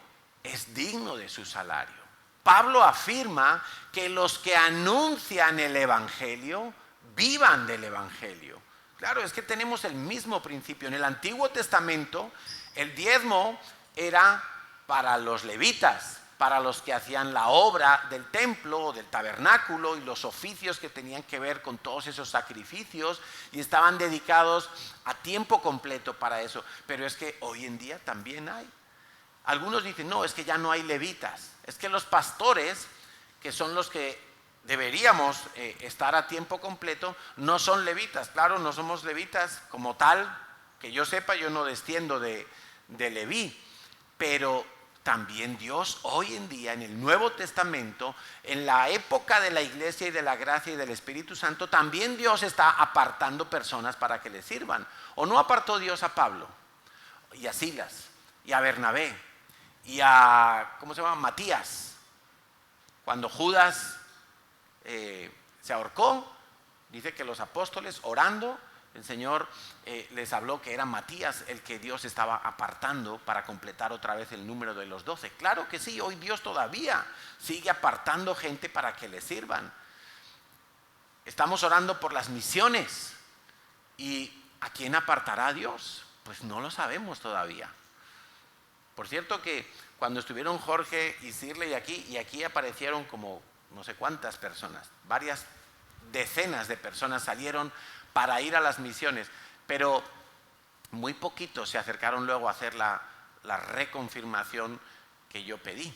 es digno de su salario. Pablo afirma que los que anuncian el Evangelio vivan del Evangelio. Claro, es que tenemos el mismo principio. En el Antiguo Testamento, el diezmo era para los levitas, para los que hacían la obra del templo o del tabernáculo y los oficios que tenían que ver con todos esos sacrificios, y estaban dedicados a tiempo completo para eso. Pero es que hoy en día también hay. Algunos dicen, no, es que ya no hay levitas. Es que los pastores, que son los que deberíamos estar a tiempo completo, no son levitas. Claro, no somos levitas como tal, que yo sepa, yo no desciendo de Leví, pero también Dios hoy en día en el Nuevo Testamento, en la época de la iglesia y de la gracia y del Espíritu Santo, también Dios está apartando personas para que le sirvan. ¿O no apartó Dios a Pablo y a Silas y a Bernabé y a, Matías? Cuando Judas se ahorcó, dice que los apóstoles orando, el Señor les habló que era Matías el que Dios estaba apartando para completar otra vez el número de los 12. Claro que sí, hoy Dios todavía sigue apartando gente para que le sirvan. Estamos orando por las misiones. ¿Y a quién apartará Dios? Pues no lo sabemos todavía. Por cierto que cuando estuvieron Jorge y Shirley aquí aparecieron como no sé cuántas personas, varias decenas de personas salieron para ir a las misiones, pero muy poquitos se acercaron luego a hacer la reconfirmación que yo pedí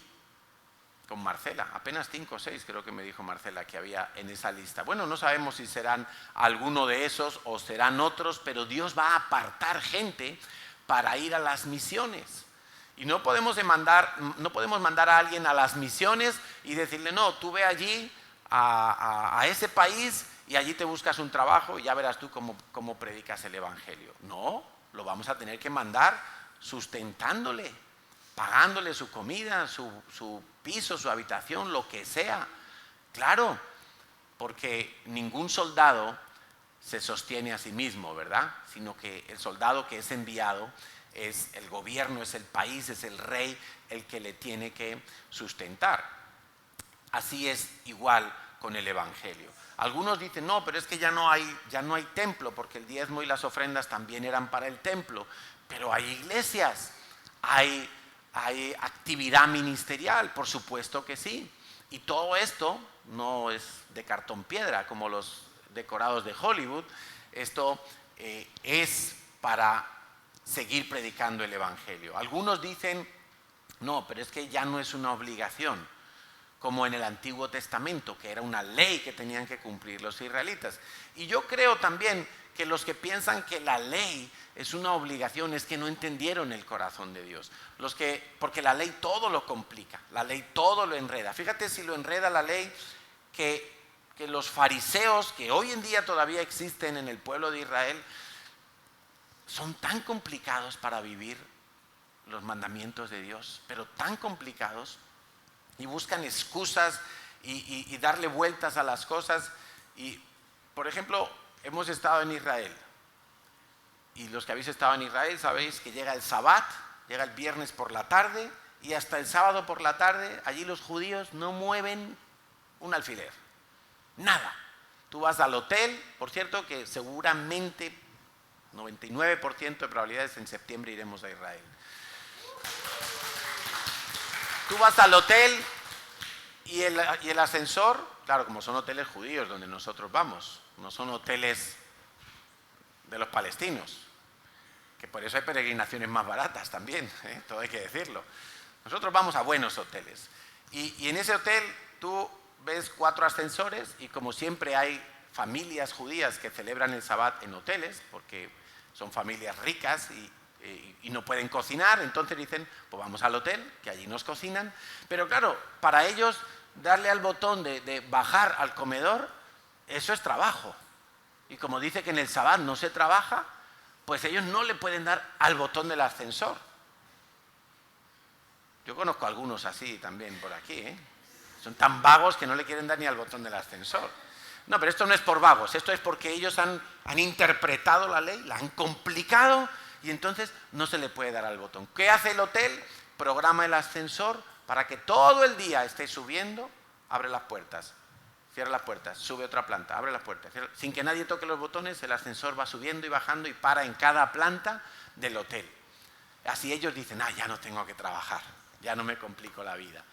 con Marcela. Apenas 5 o 6 creo que me dijo Marcela que había en esa lista. Bueno, no sabemos si serán alguno de esos o serán otros, pero Dios va a apartar gente para ir a las misiones. Y no podemos mandar a alguien a las misiones y decirle, no, tú ve allí a ese país y allí te buscas un trabajo y ya verás tú cómo predicas el Evangelio. No, lo vamos a tener que mandar sustentándole, pagándole su comida, su piso, su habitación, lo que sea. Claro, porque ningún soldado se sostiene a sí mismo, ¿verdad? Sino que el soldado que es enviado es el gobierno, es el país, es el rey el que le tiene que sustentar. Así es igual con el Evangelio. Algunos dicen, no, pero es que ya no hay templo, porque el diezmo y las ofrendas también eran para el templo. Pero hay iglesias, hay actividad ministerial, por supuesto que sí. Y todo esto no es de cartón piedra, como los decorados de Hollywood. Esto es para seguir predicando el Evangelio. Algunos dicen, no, pero es que ya no es una obligación, como en el Antiguo Testamento, que era una ley que tenían que cumplir los israelitas. Y yo creo también que los que piensan que la ley es una obligación es que no entendieron el corazón de Dios. Porque la ley todo lo complica, la ley todo lo enreda. Fíjate si lo enreda la ley, que los fariseos, que hoy en día todavía existen en el pueblo de Israel, son tan complicados para vivir los mandamientos de Dios, pero tan complicados, y buscan excusas y darle vueltas a las cosas. Y, por ejemplo, hemos estado en Israel Y los que habéis estado en Israel sabéis que llega el Sabbat, llega el viernes por la tarde y hasta el sábado por la tarde allí los judíos no mueven un alfiler, nada. Tú vas al hotel, por cierto que seguramente 99% de probabilidades en septiembre iremos a Israel. Tú vas al hotel y el ascensor, claro, como son hoteles judíos donde nosotros vamos, no son hoteles de los palestinos, que por eso hay peregrinaciones más baratas también, todo hay que decirlo. Nosotros vamos a buenos hoteles y en ese hotel tú ves 4 ascensores y como siempre hay familias judías que celebran el Sabbat en hoteles porque son familias ricas y no pueden cocinar, entonces dicen, pues vamos al hotel, que allí nos cocinan. Pero claro, para ellos darle al botón de bajar al comedor, eso es trabajo. Y como dice que en el Sabbat no se trabaja, pues ellos no le pueden dar al botón del ascensor. Yo conozco a algunos así también por aquí, ¿eh? Son tan vagos que no le quieren dar ni al botón del ascensor. No, pero esto no es por vagos, esto es porque ellos han interpretado la ley, la han complicado y entonces no se le puede dar al botón. ¿Qué hace el hotel? Programa el ascensor para que todo el día esté subiendo, abre las puertas, cierra las puertas, sube otra planta, abre las puertas. Sin que nadie toque los botones, el ascensor va subiendo y bajando y para en cada planta del hotel. Así ellos dicen, ya no tengo que trabajar, ya no me complico la vida.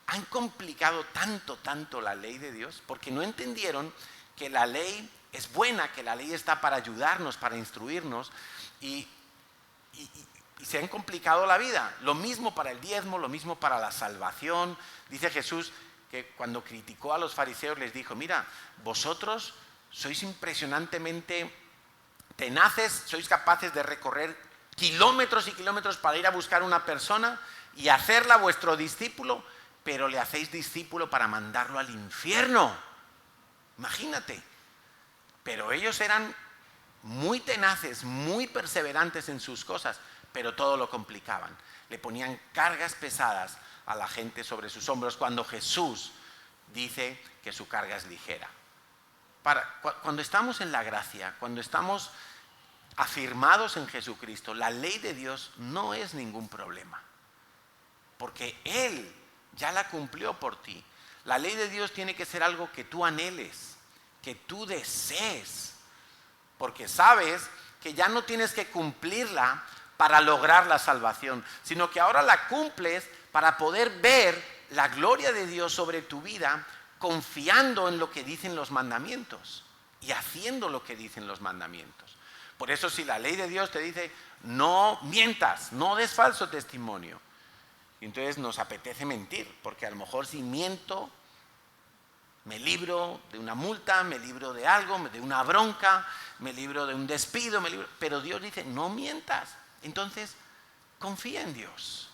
Han complicado tanto la ley de Dios porque no entendieron que la ley es buena, que la ley está para ayudarnos, para instruirnos y se han complicado la vida. Lo mismo para el diezmo, lo mismo para la salvación. Dice Jesús que cuando criticó a los fariseos les dijo, mira, vosotros sois impresionantemente tenaces, sois capaces de recorrer kilómetros y kilómetros para ir a buscar una persona y hacerla vuestro discípulo, pero le hacéis discípulo para mandarlo al infierno. Imagínate. Pero ellos eran muy tenaces, muy perseverantes en sus cosas, pero todo lo complicaban. Le ponían cargas pesadas a la gente sobre sus hombros cuando Jesús dice que su carga es ligera. Cuando estamos en la gracia, cuando estamos afirmados en Jesucristo, la ley de Dios no es ningún problema, porque Él ya la cumplió por ti. La ley de Dios tiene que ser algo que tú anheles, que tú desees, porque sabes que ya no tienes que cumplirla para lograr la salvación, sino que ahora la cumples para poder ver la gloria de Dios sobre tu vida, confiando en lo que dicen los mandamientos y haciendo lo que dicen los mandamientos. Por eso si la ley de Dios te dice, no mientas, no des falso testimonio, entonces nos apetece mentir, porque a lo mejor si miento, me libro de una multa, me libro de algo, de una bronca, me libro de un despido, pero Dios dice, no mientas. Entonces, confía en Dios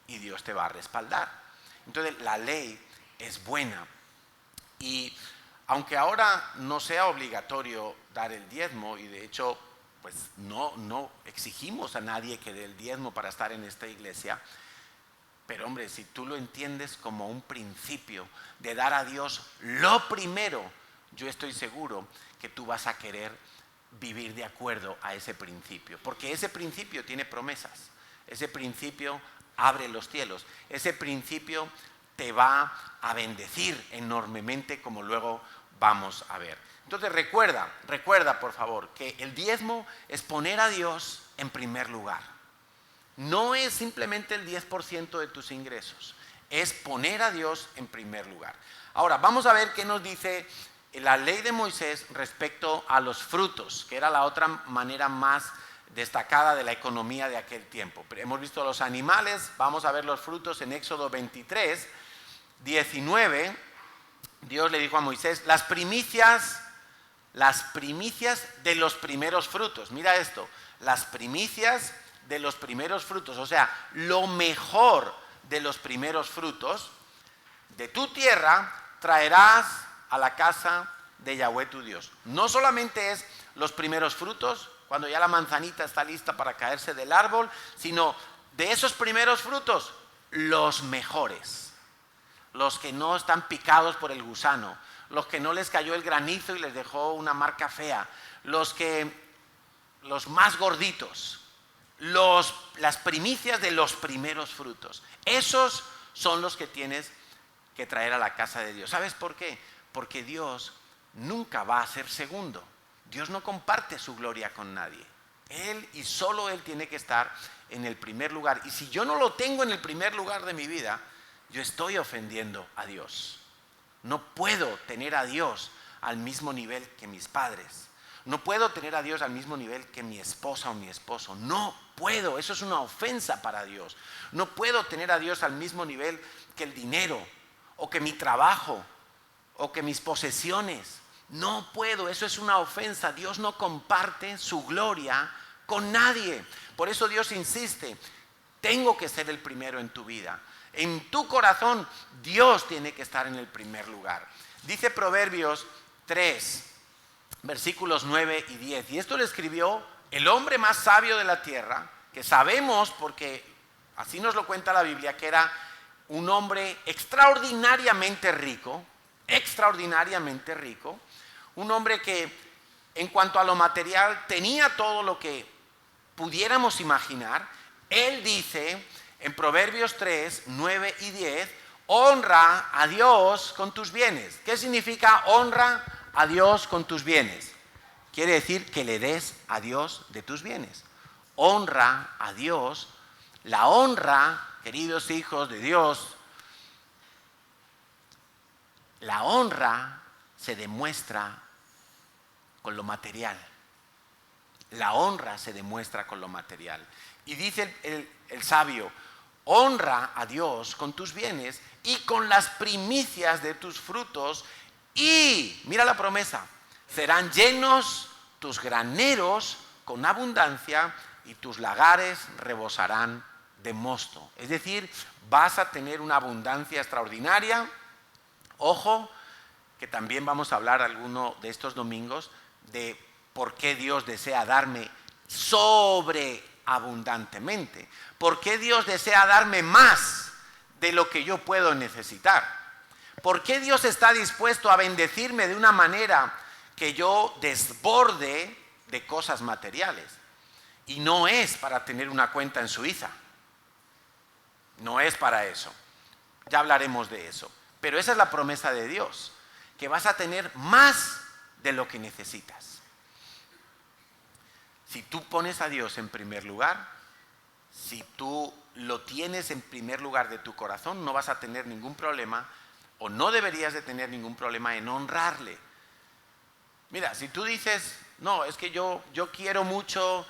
y Dios te va a respaldar. Entonces, la ley es buena y aunque ahora no sea obligatorio dar el diezmo y de hecho pues no exigimos a nadie que dé el diezmo para estar en esta iglesia, pero hombre, si tú lo entiendes como un principio de dar a Dios lo primero, yo estoy seguro que tú vas a querer vivir de acuerdo a ese principio, porque ese principio tiene promesas, ese principio abre los cielos, ese principio te va a bendecir enormemente como luego vamos a ver. Entonces recuerda por favor que el diezmo es poner a Dios en primer lugar. No es simplemente el 10% de tus ingresos, es poner a Dios en primer lugar. Ahora vamos a ver qué nos dice la ley de Moisés respecto a los frutos, que era la otra manera más destacada de la economía de aquel tiempo. Hemos visto los animales, vamos a ver los frutos en Éxodo 23, 19. Dios le dijo a Moisés, las primicias de los primeros frutos. Mira esto, las primicias de los primeros frutos, o sea, lo mejor de los primeros frutos de tu tierra traerás a la casa de Yahweh tu Dios. No solamente es los primeros frutos, cuando ya la manzanita está lista para caerse del árbol, sino de esos primeros frutos, los mejores, los que no están picados por el gusano, los que no les cayó el granizo y les dejó una marca fea, los más gorditos, las primicias de los primeros frutos. Esos son los que tienes que traer a la casa de Dios. ¿Sabes por qué? Porque Dios nunca va a ser segundo. Dios no comparte su gloria con nadie. Él y solo Él tiene que estar en el primer lugar. Y si yo no lo tengo en el primer lugar de mi vida, yo estoy ofendiendo a Dios. No puedo tener a Dios al mismo nivel que mis padres. No puedo tener a Dios al mismo nivel que mi esposa o mi esposo. No puedo, eso es una ofensa para Dios. No puedo tener a Dios al mismo nivel que el dinero, o que mi trabajo, o que mis posesiones. No puedo, eso es una ofensa. Dios no comparte su gloria con nadie. Por eso Dios insiste, tengo que ser el primero en tu vida. En tu corazón, Dios tiene que estar en el primer lugar. Dice Proverbios 3, versículos 9 y 10. Y esto lo escribió el hombre más sabio de la tierra, que sabemos, porque así nos lo cuenta la Biblia, que era un hombre extraordinariamente rico, un hombre que en cuanto a lo material tenía todo lo que pudiéramos imaginar. Él dice en Proverbios 3, 9 y 10, honra a Dios con tus bienes. ¿Qué significa honra a Dios con tus bienes? Quiere decir que le des a Dios de tus bienes. Honra a Dios. La honra, queridos hijos de Dios, la honra se demuestra con lo material. La honra se demuestra con lo material. Y dice el sabio, honra a Dios con tus bienes y con las primicias de tus frutos, y, mira la promesa, serán llenos tus graneros con abundancia y tus lagares rebosarán de mosto. Es decir, vas a tener una abundancia extraordinaria. Ojo, que también vamos a hablar alguno de estos domingos de por qué Dios desea darme sobreabundantemente. ¿Por qué Dios desea darme más de lo que yo puedo necesitar? ¿Por qué Dios está dispuesto a bendecirme de una manera que yo desborde de cosas materiales? Y no es para tener una cuenta en Suiza. No es para eso. Ya hablaremos de eso. Pero esa es la promesa de Dios, que vas a tener más de lo que necesitas. Si tú pones a Dios en primer lugar, si tú lo tienes en primer lugar de tu corazón, no vas a tener ningún problema, o no deberías de tener ningún problema en honrarle. Mira, si tú dices, no, es que yo quiero mucho,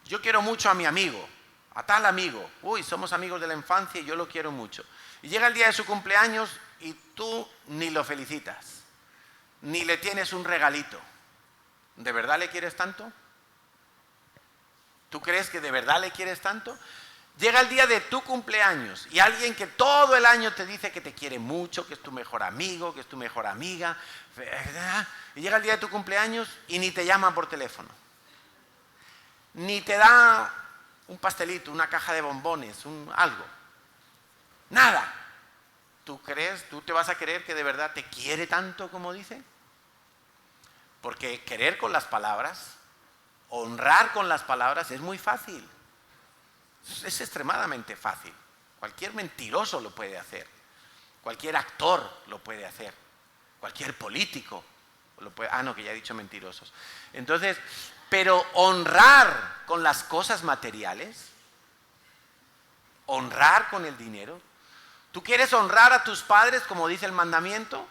yo quiero mucho a mi amigo, a tal amigo, somos amigos de la infancia y yo lo quiero mucho. Y llega el día de su cumpleaños y tú ni lo felicitas, ni le tienes un regalito. ¿De verdad le quieres tanto? ¿Tú crees que de verdad le quieres tanto? Llega el día de tu cumpleaños y alguien que todo el año te dice que te quiere mucho, que es tu mejor amigo, que es tu mejor amiga, y llega el día de tu cumpleaños y ni te llama por teléfono, ni te da un pastelito, una caja de bombones, algo, nada. ¿Tú te vas a creer que de verdad te quiere tanto como dice? Porque querer con las palabras, honrar con las palabras es muy fácil. Es extremadamente fácil. Cualquier mentiroso lo puede hacer. Cualquier actor lo puede hacer. Cualquier político lo puede. Que ya he dicho mentirosos. Entonces, pero honrar con las cosas materiales, honrar con el dinero. ¿Tú quieres honrar a tus padres como dice el mandamiento?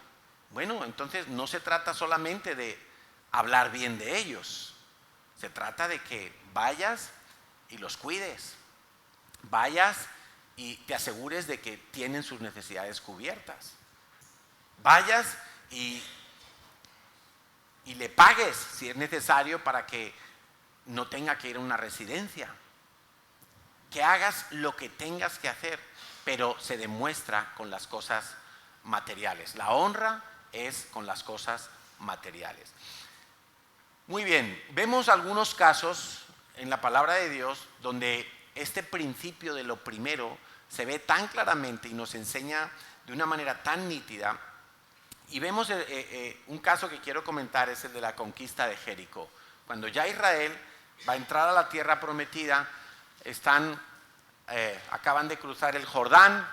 Bueno, entonces no se trata solamente de hablar bien de ellos. Se trata de que vayas y los cuides. Vayas y te asegures de que tienen sus necesidades cubiertas. Vayas y le pagues si es necesario para que no tenga que ir a una residencia. Que hagas lo que tengas que hacer, pero se demuestra con las cosas materiales. La honra es con las cosas materiales. Muy bien, vemos algunos casos en la palabra de Dios donde este principio de lo primero se ve tan claramente y nos enseña de una manera tan nítida Y vemos un caso que quiero comentar, es el de la conquista de Jericó. Cuando ya Israel va a entrar a la tierra prometida, acaban de cruzar el Jordán,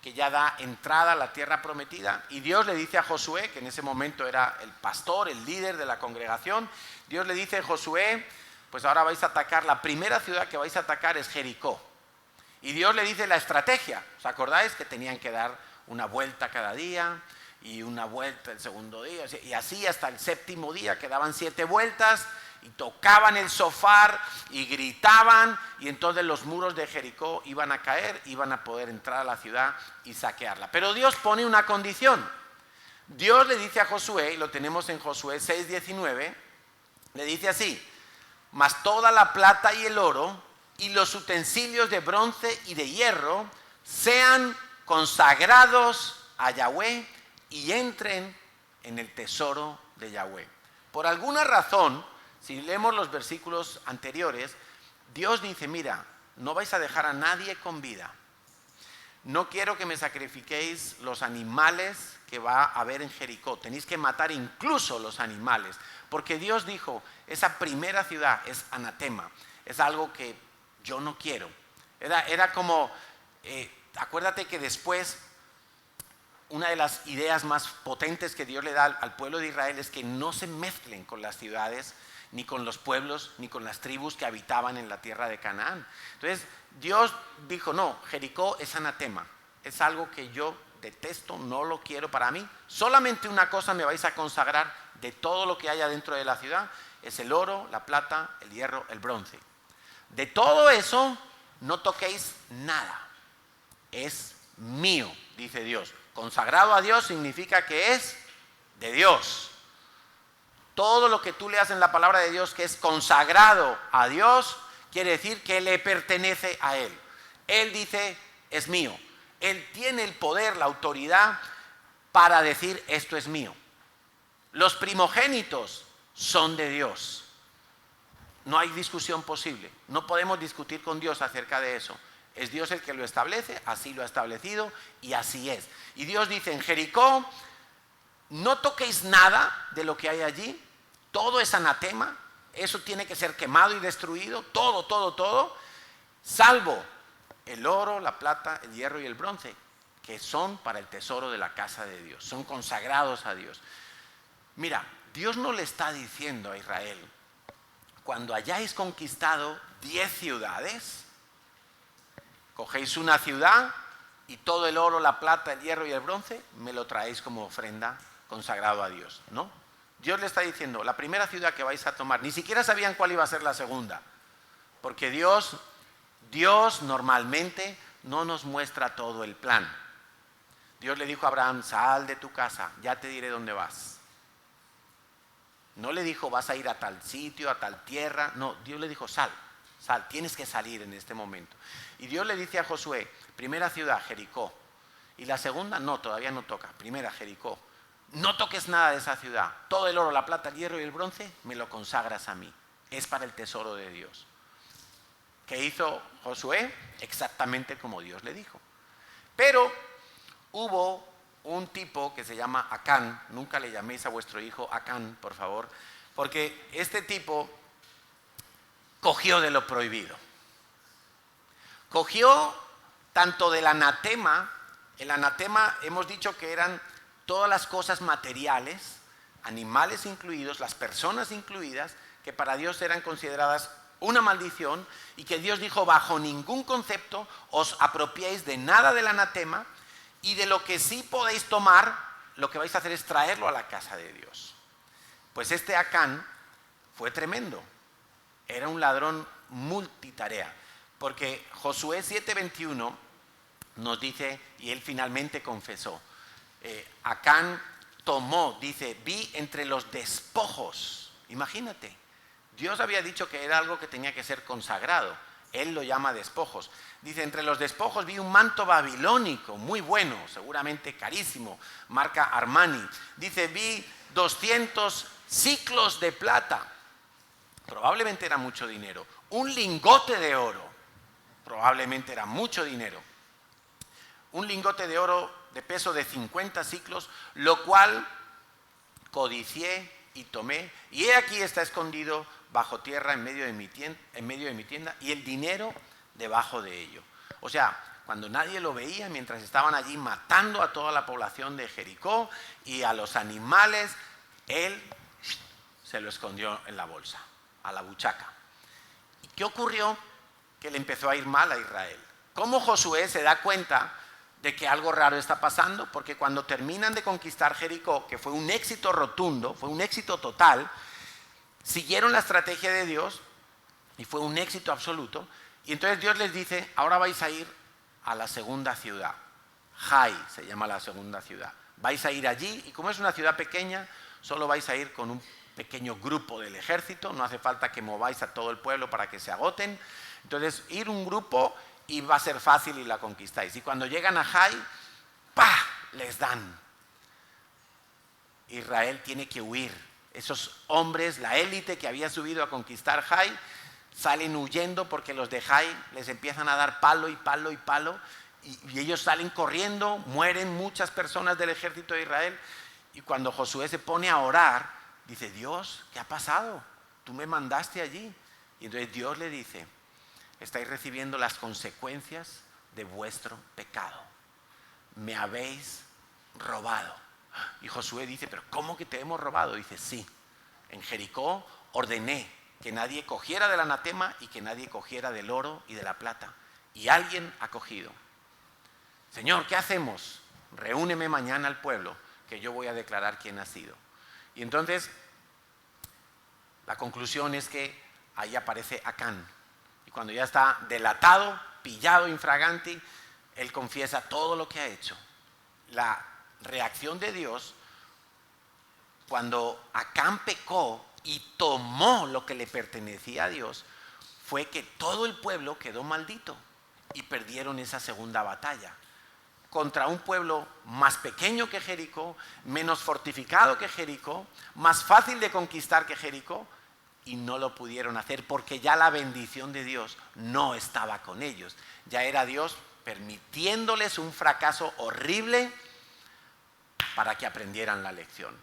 que ya da entrada a la tierra prometida, y Dios le dice a Josué, que en ese momento era el pastor, el líder de la congregación, Dios le dice a Josué, pues ahora vais a atacar, la primera ciudad que vais a atacar es Jericó. Y Dios le dice la estrategia, ¿os acordáis? Que tenían que dar una vuelta cada día, y una vuelta el segundo día, y así hasta el séptimo día, que daban 7 vueltas, y tocaban el shofar y gritaban, y entonces los muros de Jericó iban a caer, iban a poder entrar a la ciudad y saquearla. Pero Dios pone una condición. Dios le dice a Josué, y lo tenemos en Josué 6:19, le dice así: mas toda la plata y el oro y los utensilios de bronce y de hierro sean consagrados a Yahweh y entren en el tesoro de Yahweh. Por alguna razón, si leemos los versículos anteriores, Dios dice, mira, no vais a dejar a nadie con vida. No quiero que me sacrifiquéis los animales que va a haber en Jericó. Tenéis que matar incluso los animales. Porque Dios dijo, esa primera ciudad es anatema. Es algo que yo no quiero. Era como, acuérdate que después, una de las ideas más potentes que Dios le da al pueblo de Israel es que no se mezclen con las ciudades, ni con los pueblos, ni con las tribus que habitaban en la tierra de Canaán. Entonces Dios dijo, no, Jericó es anatema, es algo que yo detesto, no lo quiero para mí. Solamente una cosa me vais a consagrar de todo lo que haya dentro de la ciudad, es el oro, la plata, el hierro, el bronce. De todo eso no toquéis nada, es mío, dice Dios. Consagrado a Dios significa que es de Dios. Todo lo que tú leas en la palabra de Dios que es consagrado a Dios, quiere decir que le pertenece a Él. Él dice, es mío. Él tiene el poder, la autoridad para decir, esto es mío. Los primogénitos son de Dios. No hay discusión posible. No podemos discutir con Dios acerca de eso. Es Dios el que lo establece, así lo ha establecido y así es. Y Dios dice en Jericó, no toquéis nada de lo que hay allí, todo es anatema, eso tiene que ser quemado y destruido, todo, salvo el oro, la plata, el hierro y el bronce, que son para el tesoro de la casa de Dios, son consagrados a Dios. Mira, Dios no le está diciendo a Israel, cuando hayáis conquistado 10 ciudades, cogéis una ciudad y todo el oro, la plata, el hierro y el bronce me lo traéis como ofrenda consagrado a Dios, ¿no? Dios le está diciendo, la primera ciudad que vais a tomar, ni siquiera sabían cuál iba a ser la segunda, porque Dios normalmente no nos muestra todo el plan. Dios le dijo a Abraham, sal de tu casa, ya te diré dónde vas. No le dijo, vas a ir a tal sitio, a tal tierra, no, Dios le dijo, sal, tienes que salir en este momento. Y Dios le dice a Josué, primera ciudad, Jericó, y la segunda, no, todavía no toca, primera, Jericó. No toques nada de esa ciudad, todo el oro, la plata, el hierro y el bronce, me lo consagras a mí, es para el tesoro de Dios. ¿Qué hizo Josué? Exactamente como Dios le dijo. Pero hubo un tipo que se llama Acán, nunca le llaméis a vuestro hijo Acán, por favor, porque este tipo cogió de lo prohibido. Cogió tanto del anatema, el anatema hemos dicho que eran todas las cosas materiales, animales incluidos, las personas incluidas, que para Dios eran consideradas una maldición y que Dios dijo, bajo ningún concepto os apropiéis de nada del anatema y de lo que sí podéis tomar, lo que vais a hacer es traerlo a la casa de Dios. Pues este Acán fue tremendo, era un ladrón multitarea, porque Josué 7:21 nos dice, y él finalmente confesó, Acán tomó, dice, vi entre los despojos, imagínate, Dios había dicho que era algo que tenía que ser consagrado, él lo llama despojos, dice, entre los despojos vi un manto babilónico, muy bueno, seguramente carísimo, marca Armani, dice, vi 200 siclos de plata, probablemente era mucho dinero, un lingote de oro, probablemente era mucho dinero, un lingote de oro de peso de 50 siclos, lo cual codicié y tomé, y he aquí está escondido bajo tierra en medio de mi tienda, y el dinero debajo de ello. O sea, cuando nadie lo veía, mientras estaban allí matando a toda la población de Jericó y a los animales, él se lo escondió en la bolsa, a la buchaca. ¿Y qué ocurrió? Que le empezó a ir mal a Israel. ¿Cómo Josué se da cuenta de que algo raro está pasando? Porque cuando terminan de conquistar Jericó, que fue un éxito rotundo, fue un éxito total, siguieron la estrategia de Dios y fue un éxito absoluto. Y entonces Dios les dice, ahora vais a ir a la segunda ciudad. Jai se llama la segunda ciudad. Vais a ir allí y como es una ciudad pequeña, solo vais a ir con un pequeño grupo del ejército, no hace falta que mováis a todo el pueblo para que se agoten. Entonces, ir un grupo y va a ser fácil y la conquistáis. Y cuando llegan a Jai, ¡pah!, les dan. Israel tiene que huir. Esos hombres, la élite que había subido a conquistar Jai, salen huyendo porque los de Jai les empiezan a dar palo y palo y palo. Y ellos salen corriendo, mueren muchas personas del ejército de Israel. Y cuando Josué se pone a orar, dice, Dios, ¿qué ha pasado? Tú me mandaste allí. Y entonces Dios le dice, estáis recibiendo las consecuencias de vuestro pecado. Me habéis robado. Y Josué dice, ¿pero cómo que te hemos robado? Dice, sí, en Jericó ordené que nadie cogiera del anatema y que nadie cogiera del oro y de la plata. Y alguien ha cogido. Señor, ¿qué hacemos? Reúneme mañana al pueblo, que yo voy a declarar quién ha sido. Y entonces, la conclusión es que ahí aparece Acán. Y cuando ya está delatado, pillado infraganti, él confiesa todo lo que ha hecho. La reacción de Dios, cuando Acán pecó y tomó lo que le pertenecía a Dios, fue que todo el pueblo quedó maldito y perdieron esa segunda batalla. Contra un pueblo más pequeño que Jericó, menos fortificado que Jericó, más fácil de conquistar que Jericó, y no lo pudieron hacer porque ya la bendición de Dios no estaba con ellos. Ya era Dios permitiéndoles un fracaso horrible para que aprendieran la lección.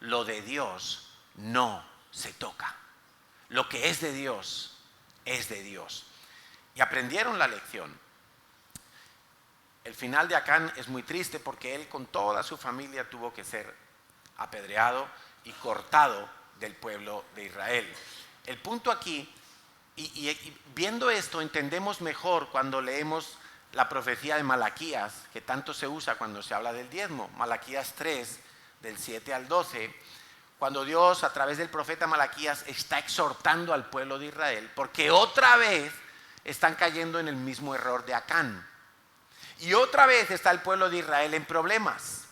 Lo de Dios no se toca. Lo que es de Dios es de Dios. Y aprendieron la lección. El final de Acán es muy triste porque él con toda su familia tuvo que ser apedreado y cortado del pueblo de Israel. El punto aquí, y viendo esto entendemos mejor cuando leemos la profecía de Malaquías, que tanto se usa cuando se habla del diezmo. Malaquías 3, del 7 al 12, cuando Dios a través del profeta Malaquías está exhortando al pueblo de Israel, porque otra vez están cayendo en el mismo error de Acán. Y otra vez está el pueblo de Israel en problemas.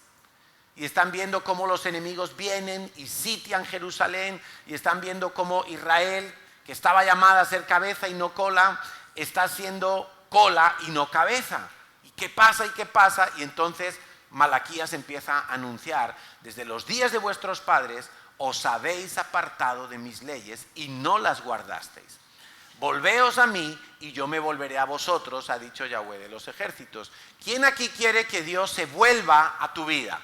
Y están viendo cómo los enemigos vienen y sitian Jerusalén. Y están viendo cómo Israel, que estaba llamada a ser cabeza y no cola, está siendo cola y no cabeza. ¿Y qué pasa y qué pasa? Y entonces Malaquías empieza a anunciar, desde los días de vuestros padres os habéis apartado de mis leyes y no las guardasteis. Volveos a mí y yo me volveré a vosotros, ha dicho Yahweh de los ejércitos. ¿Quién aquí quiere que Dios se vuelva a tu vida?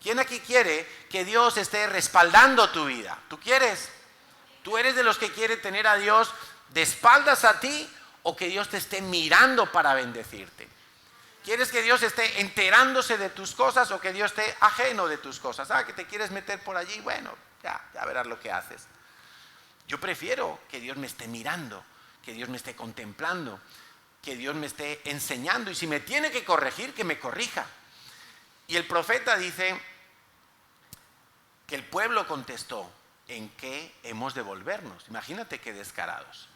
¿Quién aquí quiere que Dios esté respaldando tu vida? ¿Tú quieres? ¿Tú eres de los que quiere tener a Dios de espaldas a ti o que Dios te esté mirando para bendecirte? ¿Quieres que Dios esté enterándose de tus cosas o que Dios esté ajeno de tus cosas? Que te quieres meter por allí, bueno, ya verás lo que haces. Yo prefiero que Dios me esté mirando, que Dios me esté contemplando, que Dios me esté enseñando y si me tiene que corregir, que me corrija. Y el profeta dice que el pueblo contestó, ¿en qué hemos de volvernos? Imagínate qué descarados.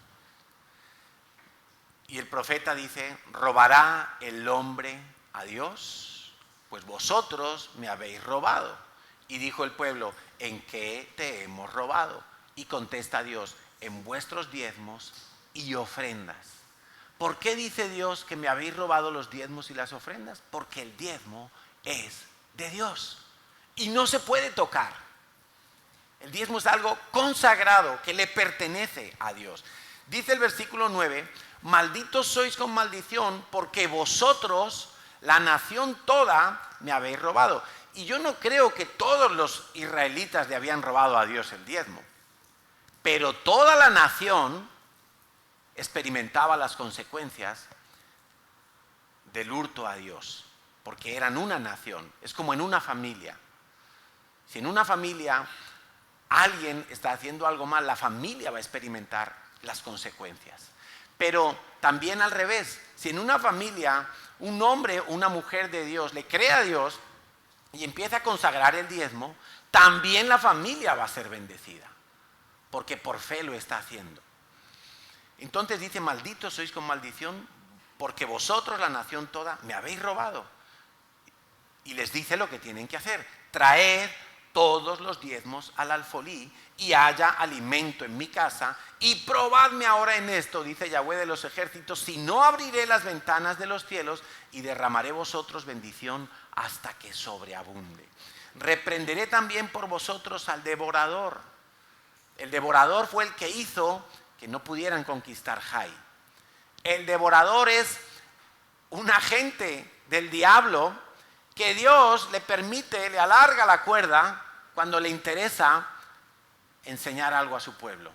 Y el profeta dice, ¿robará el hombre a Dios? Pues vosotros me habéis robado. Y dijo el pueblo, ¿en qué te hemos robado? Y contesta Dios, en vuestros diezmos y ofrendas. ¿Por qué dice Dios que me habéis robado los diezmos y las ofrendas? Porque el diezmo es de Dios y no se puede tocar. El diezmo es algo consagrado que le pertenece a Dios. Dice el versículo 9, malditos sois con maldición porque vosotros la nación toda me habéis robado. Y yo no creo que todos los israelitas le habían robado a Dios el diezmo, pero toda la nación experimentaba las consecuencias del hurto a Dios, porque eran una nación. Es como en una familia. Si en una familia alguien está haciendo algo mal, la familia va a experimentar las consecuencias. Pero también al revés, si en una familia un hombre o una mujer de Dios le cree a Dios y empieza a consagrar el diezmo, también la familia va a ser bendecida, porque por fe lo está haciendo. Entonces dice, malditos sois con maldición, porque vosotros, la nación toda, me habéis robado. Y les dice lo que tienen que hacer: traed todos los diezmos al alfolí y haya alimento en mi casa, y probadme ahora en esto, dice Yahweh de los ejércitos, si no abriré las ventanas de los cielos y derramaré vosotros bendición hasta que sobreabunde. Reprenderé también por vosotros al devorador. El devorador fue el que hizo que no pudieran conquistar Jai. El devorador es un agente del diablo que Dios le permite, le alarga la cuerda cuando le interesa enseñar algo a su pueblo,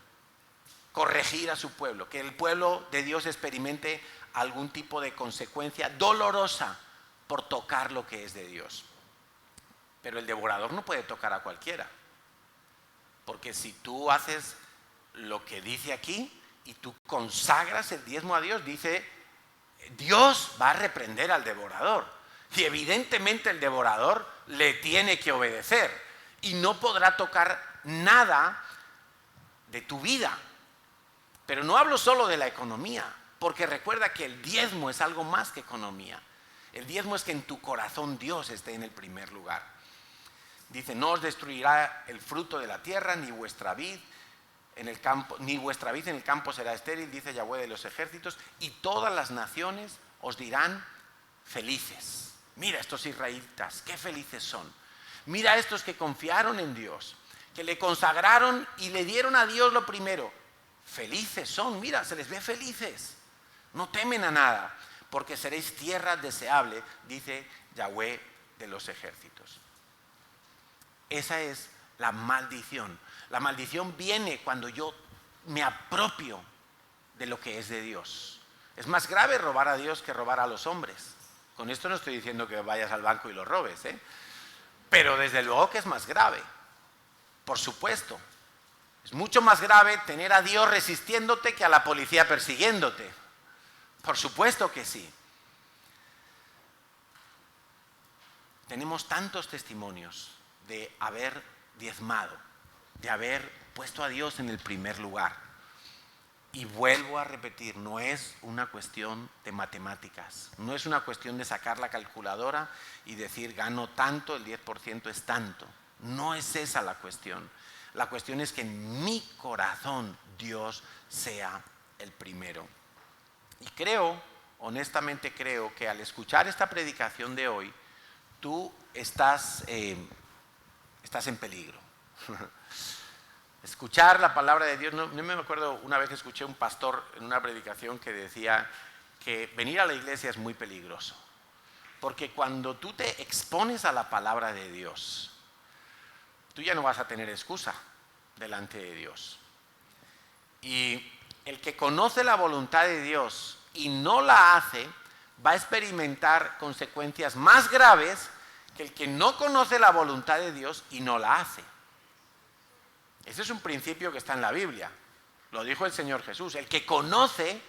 corregir a su pueblo, que el pueblo de Dios experimente algún tipo de consecuencia dolorosa por tocar lo que es de Dios. Pero el devorador no puede tocar a cualquiera, porque si tú haces lo que dice aquí y tú consagras el diezmo a Dios, dice, Dios va a reprender al devorador. Y evidentemente el devorador le tiene que obedecer y no podrá tocar nada de tu vida. Pero no hablo solo de la economía, porque recuerda que el diezmo es algo más que economía. El diezmo es que en tu corazón Dios esté en el primer lugar. Dice, no os destruirá el fruto de la tierra, ni vuestra vid en el campo, ni vuestra vid en el campo será estéril, dice Yahweh de los ejércitos, y todas las naciones os dirán felices. Mira estos israelitas, qué felices son. Mira estos que confiaron en Dios, que le consagraron y le dieron a Dios lo primero. Felices son, mira, se les ve felices. No temen a nada, porque seréis tierra deseable, dice Yahweh de los ejércitos. Esa es la maldición. La maldición viene cuando yo me apropio de lo que es de Dios. Es más grave robar a Dios que robar a los hombres. Con esto no estoy diciendo que vayas al banco y lo robes, pero desde luego que es más grave. Por supuesto. Es mucho más grave tener a Dios resistiéndote que a la policía persiguiéndote. Por supuesto que sí. Tenemos tantos testimonios de haber diezmado, de haber puesto a Dios en el primer lugar. Y vuelvo a repetir, no es una cuestión de matemáticas, no es una cuestión de sacar la calculadora y decir gano tanto, el 10% es tanto. No es esa la cuestión. La cuestión es que en mi corazón Dios sea el primero. Y creo, honestamente creo, que al escuchar esta predicación de hoy, tú estás en peligro. Escuchar la palabra de Dios, no me acuerdo, una vez escuché un pastor en una predicación que decía que venir a la iglesia es muy peligroso, porque cuando tú te expones a la palabra de Dios, tú ya no vas a tener excusa delante de Dios. Y el que conoce la voluntad de Dios y no la hace, va a experimentar consecuencias más graves que el que no conoce la voluntad de Dios y no la hace. Ese es un principio que está en la Biblia. Lo dijo el Señor Jesús. El que conoce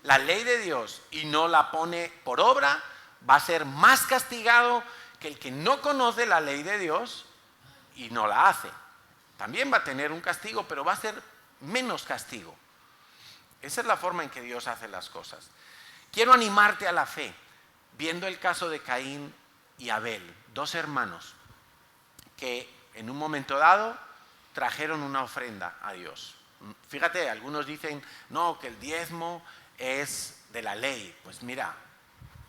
la ley de Dios y no la pone por obra, va a ser más castigado que el que no conoce la ley de Dios y no la hace. También va a tener un castigo, pero va a ser menos castigo. Esa es la forma en que Dios hace las cosas. Quiero animarte a la fe, viendo el caso de Caín y Abel, dos hermanos que en un momento dado trajeron una ofrenda a Dios. Fíjate, algunos dicen, no, que el diezmo es de la ley. Pues mira,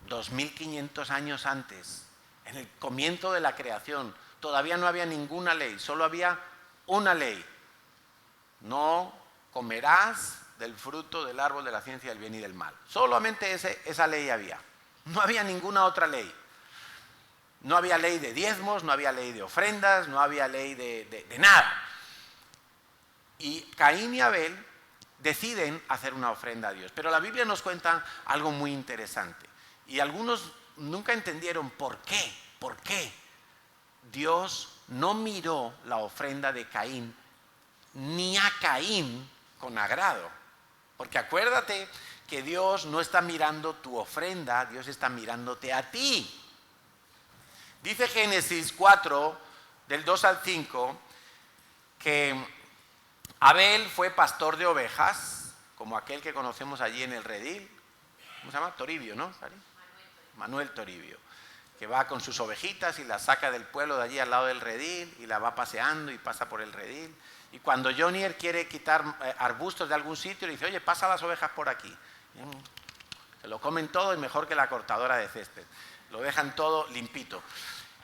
2500 años antes, en el comienzo de la creación, todavía no había ninguna ley, solo había una ley. No comerás del fruto del árbol de la ciencia del bien y del mal. Solamente esa ley había. No había ninguna otra ley. No había ley de diezmos, no había ley de ofrendas, no había ley de nada. Y Caín y Abel deciden hacer una ofrenda a Dios. Pero la Biblia nos cuenta algo muy interesante. Y algunos nunca entendieron por qué Dios no miró la ofrenda de Caín, ni a Caín con agrado. Porque acuérdate que Dios no está mirando tu ofrenda, Dios está mirándote a ti. Dice Génesis 4, del 2 al 5, que Abel fue pastor de ovejas, como aquel que conocemos allí en el redil. ¿Cómo se llama? Toribio, ¿no? Manuel Toribio, que va con sus ovejitas y las saca del pueblo de allí al lado del redil y la va paseando y pasa por el redil. Y cuando Jonier quiere quitar arbustos de algún sitio, le dice, oye, pasa las ovejas por aquí. Se lo comen todo y mejor que la cortadora de césped. Lo dejan todo limpito.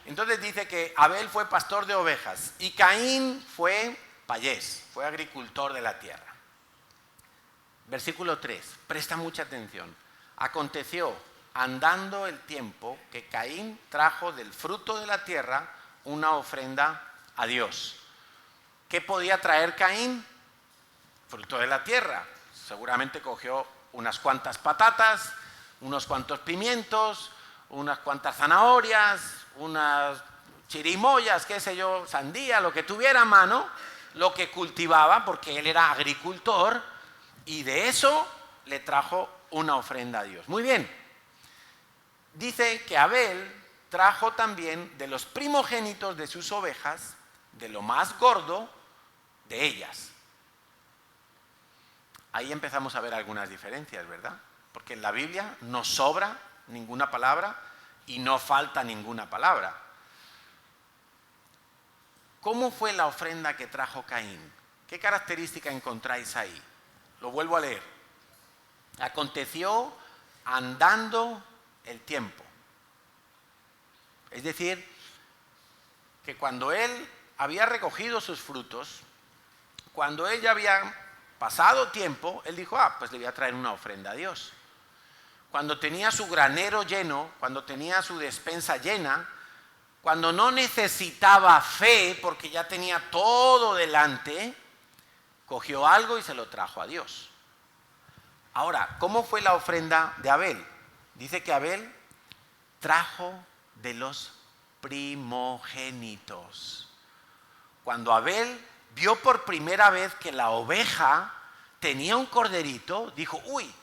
Entonces dice que Abel fue pastor de ovejas y Caín fue payés, fue agricultor de la tierra. Versículo 3, presta mucha atención. Aconteció, andando el tiempo, que Caín trajo del fruto de la tierra una ofrenda a Dios. ¿Qué podía traer Caín? Fruto de la tierra. Seguramente cogió unas cuantas patatas, unos cuantos pimientos, unas cuantas zanahorias, unas chirimoyas, qué sé yo, sandía, lo que tuviera a mano, lo que cultivaba, porque él era agricultor, y de eso le trajo una ofrenda a Dios. Muy bien. Dice que Abel trajo también de los primogénitos de sus ovejas, de lo más gordo de ellas. Ahí empezamos a ver algunas diferencias, ¿verdad? Porque en la Biblia no sobra ninguna palabra y no falta ninguna palabra. ¿Cómo fue la ofrenda que trajo Caín? ¿Qué característica encontráis ahí? Lo vuelvo a leer. Aconteció andando el tiempo. Es decir, que cuando él había recogido sus frutos, cuando él ya había pasado tiempo, él dijo, pues le voy a traer una ofrenda a Dios. Cuando tenía su granero lleno, cuando tenía su despensa llena, cuando no necesitaba fe porque ya tenía todo delante, cogió algo y se lo trajo a Dios. Ahora, ¿cómo fue la ofrenda de Abel? Dice que Abel trajo de los primogénitos. Cuando Abel vio por primera vez que la oveja tenía un corderito, dijo, uy,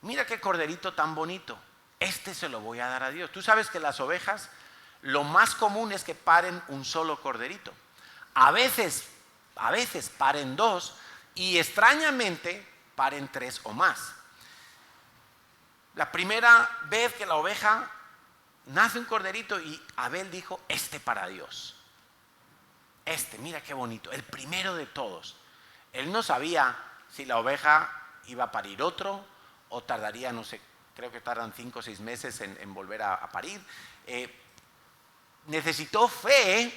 mira qué corderito tan bonito, este se lo voy a dar a Dios. Tú sabes que las ovejas, lo más común es que paren un solo corderito. A veces paren dos y extrañamente paren tres o más. La primera vez que la oveja nace un corderito y Abel dijo, este para Dios. Mira qué bonito, el primero de todos. Él no sabía si la oveja iba a parir otro o tardaría, no sé, creo que tardan 5 o 6 meses en volver a parir. Necesitó fe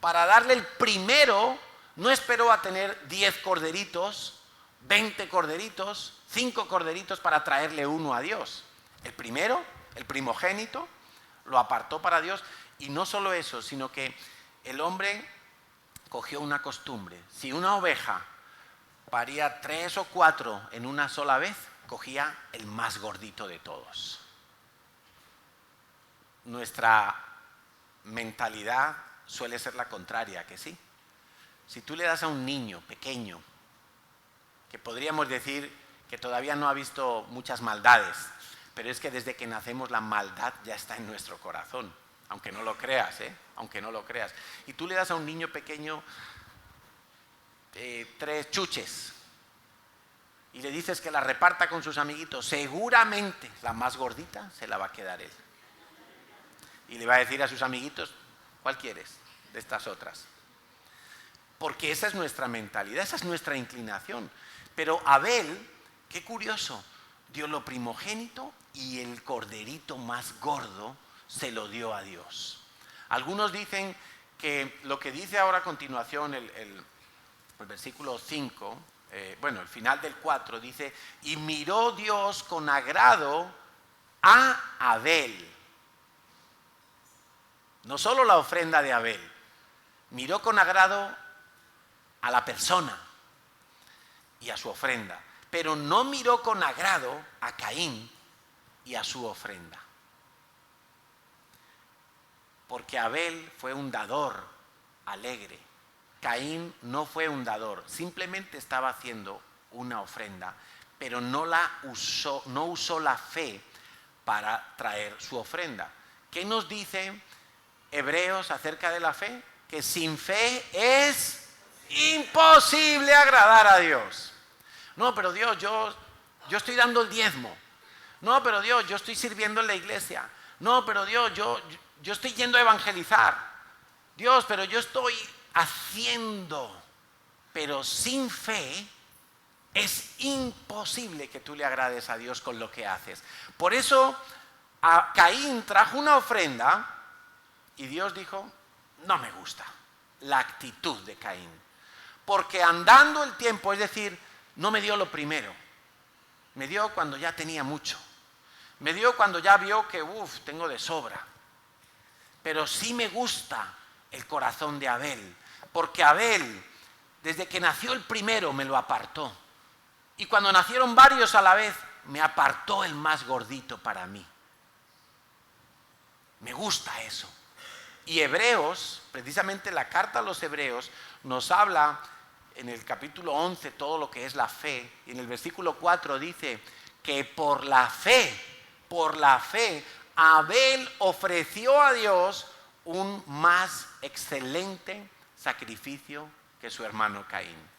para darle el primero, no esperó a tener 10 corderitos, 20 corderitos, 5 corderitos para traerle uno a Dios. El primero, el primogénito, lo apartó para Dios y no solo eso, sino que el hombre cogió una costumbre. Si una oveja paría 3 o 4 en una sola vez, cogía el más gordito de todos. Nuestra mentalidad suele ser la contraria, ¿que sí? Si tú le das a un niño pequeño, que podríamos decir que todavía no ha visto muchas maldades, pero es que desde que nacemos la maldad ya está en nuestro corazón, aunque no lo creas, aunque no lo creas. Y tú le das a un niño pequeño 3 chuches y le dices que la reparta con sus amiguitos, seguramente la más gordita se la va a quedar él. Y le va a decir a sus amiguitos, ¿cuál quieres de estas otras? Porque esa es nuestra mentalidad, esa es nuestra inclinación. Pero Abel, qué curioso, dio lo primogénito y el corderito más gordo se lo dio a Dios. Algunos dicen que lo que dice ahora a continuación el versículo 5, el final del 4, dice, y miró Dios con agrado a Abel. No solo la ofrenda de Abel, miró con agrado a la persona y a su ofrenda, pero no miró con agrado a Caín y a su ofrenda. Porque Abel fue un dador alegre. Caín no fue un dador, simplemente estaba haciendo una ofrenda, pero no usó la fe para traer su ofrenda. ¿Qué nos dice Hebreos acerca de la fe? Que sin fe es imposible agradar a Dios. No, pero Dios, yo estoy dando el diezmo. No, pero Dios, yo estoy sirviendo en la iglesia. No, pero Dios, yo estoy yendo a evangelizar. Dios, pero yo estoy haciendo. Pero sin fe es imposible que tú le agrades a Dios con lo que haces. Por eso a Caín trajo una ofrenda y Dios dijo, no me gusta la actitud de Caín. Porque andando el tiempo, es decir, no me dio lo primero. Me dio cuando ya tenía mucho. Me dio cuando ya vio que, tengo de sobra. Pero sí me gusta el corazón de Abel. Porque Abel, desde que nació el primero, me lo apartó. Y cuando nacieron varios a la vez, me apartó el más gordito para mí. Me gusta eso. Y Hebreos, precisamente la carta a los Hebreos, nos habla en el capítulo 11 todo lo que es la fe. Y en el versículo 4 dice que por la fe, Abel ofreció a Dios un más excelente sacrificio que su hermano Caín.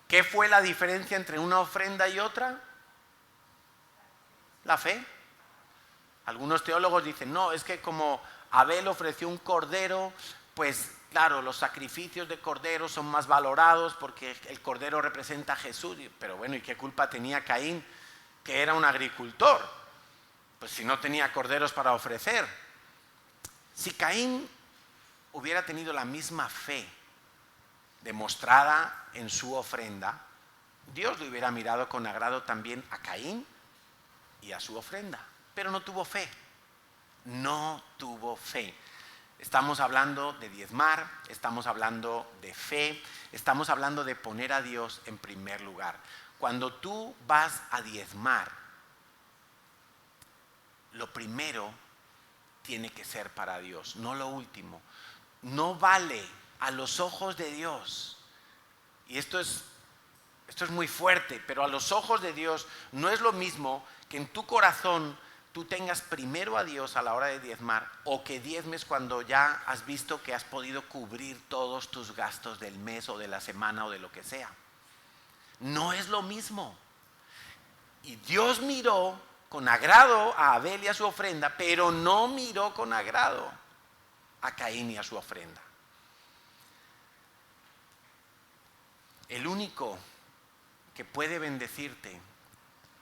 ¿Qué fue la diferencia entre una ofrenda y otra? La fe. Algunos teólogos dicen, no, es que como Abel ofreció un cordero, pues claro, los sacrificios de cordero son más valorados porque el cordero representa a Jesús. Pero bueno, ¿y qué culpa tenía Caín, que era un agricultor? Pues si no tenía corderos para ofrecer. Si Caín hubiera tenido la misma fe demostrada en su ofrenda, Dios le hubiera mirado con agrado también a Caín y a su ofrenda. Pero no tuvo fe. No tuvo fe. Estamos hablando de diezmar, estamos hablando de fe, estamos hablando de poner a Dios en primer lugar. Cuando tú vas a diezmar, lo primero tiene que ser para Dios, no lo último. No vale a los ojos de Dios, y esto es muy fuerte, pero a los ojos de Dios no es lo mismo que en tu corazón tú tengas primero a Dios a la hora de diezmar, o que diezmes cuando ya has visto que has podido cubrir todos tus gastos del mes o de la semana o de lo que sea. No es lo mismo. Y Dios miró con agrado a Abel y a su ofrenda, pero no miró con agrado a Caín y a su ofrenda. El único que puede bendecirte,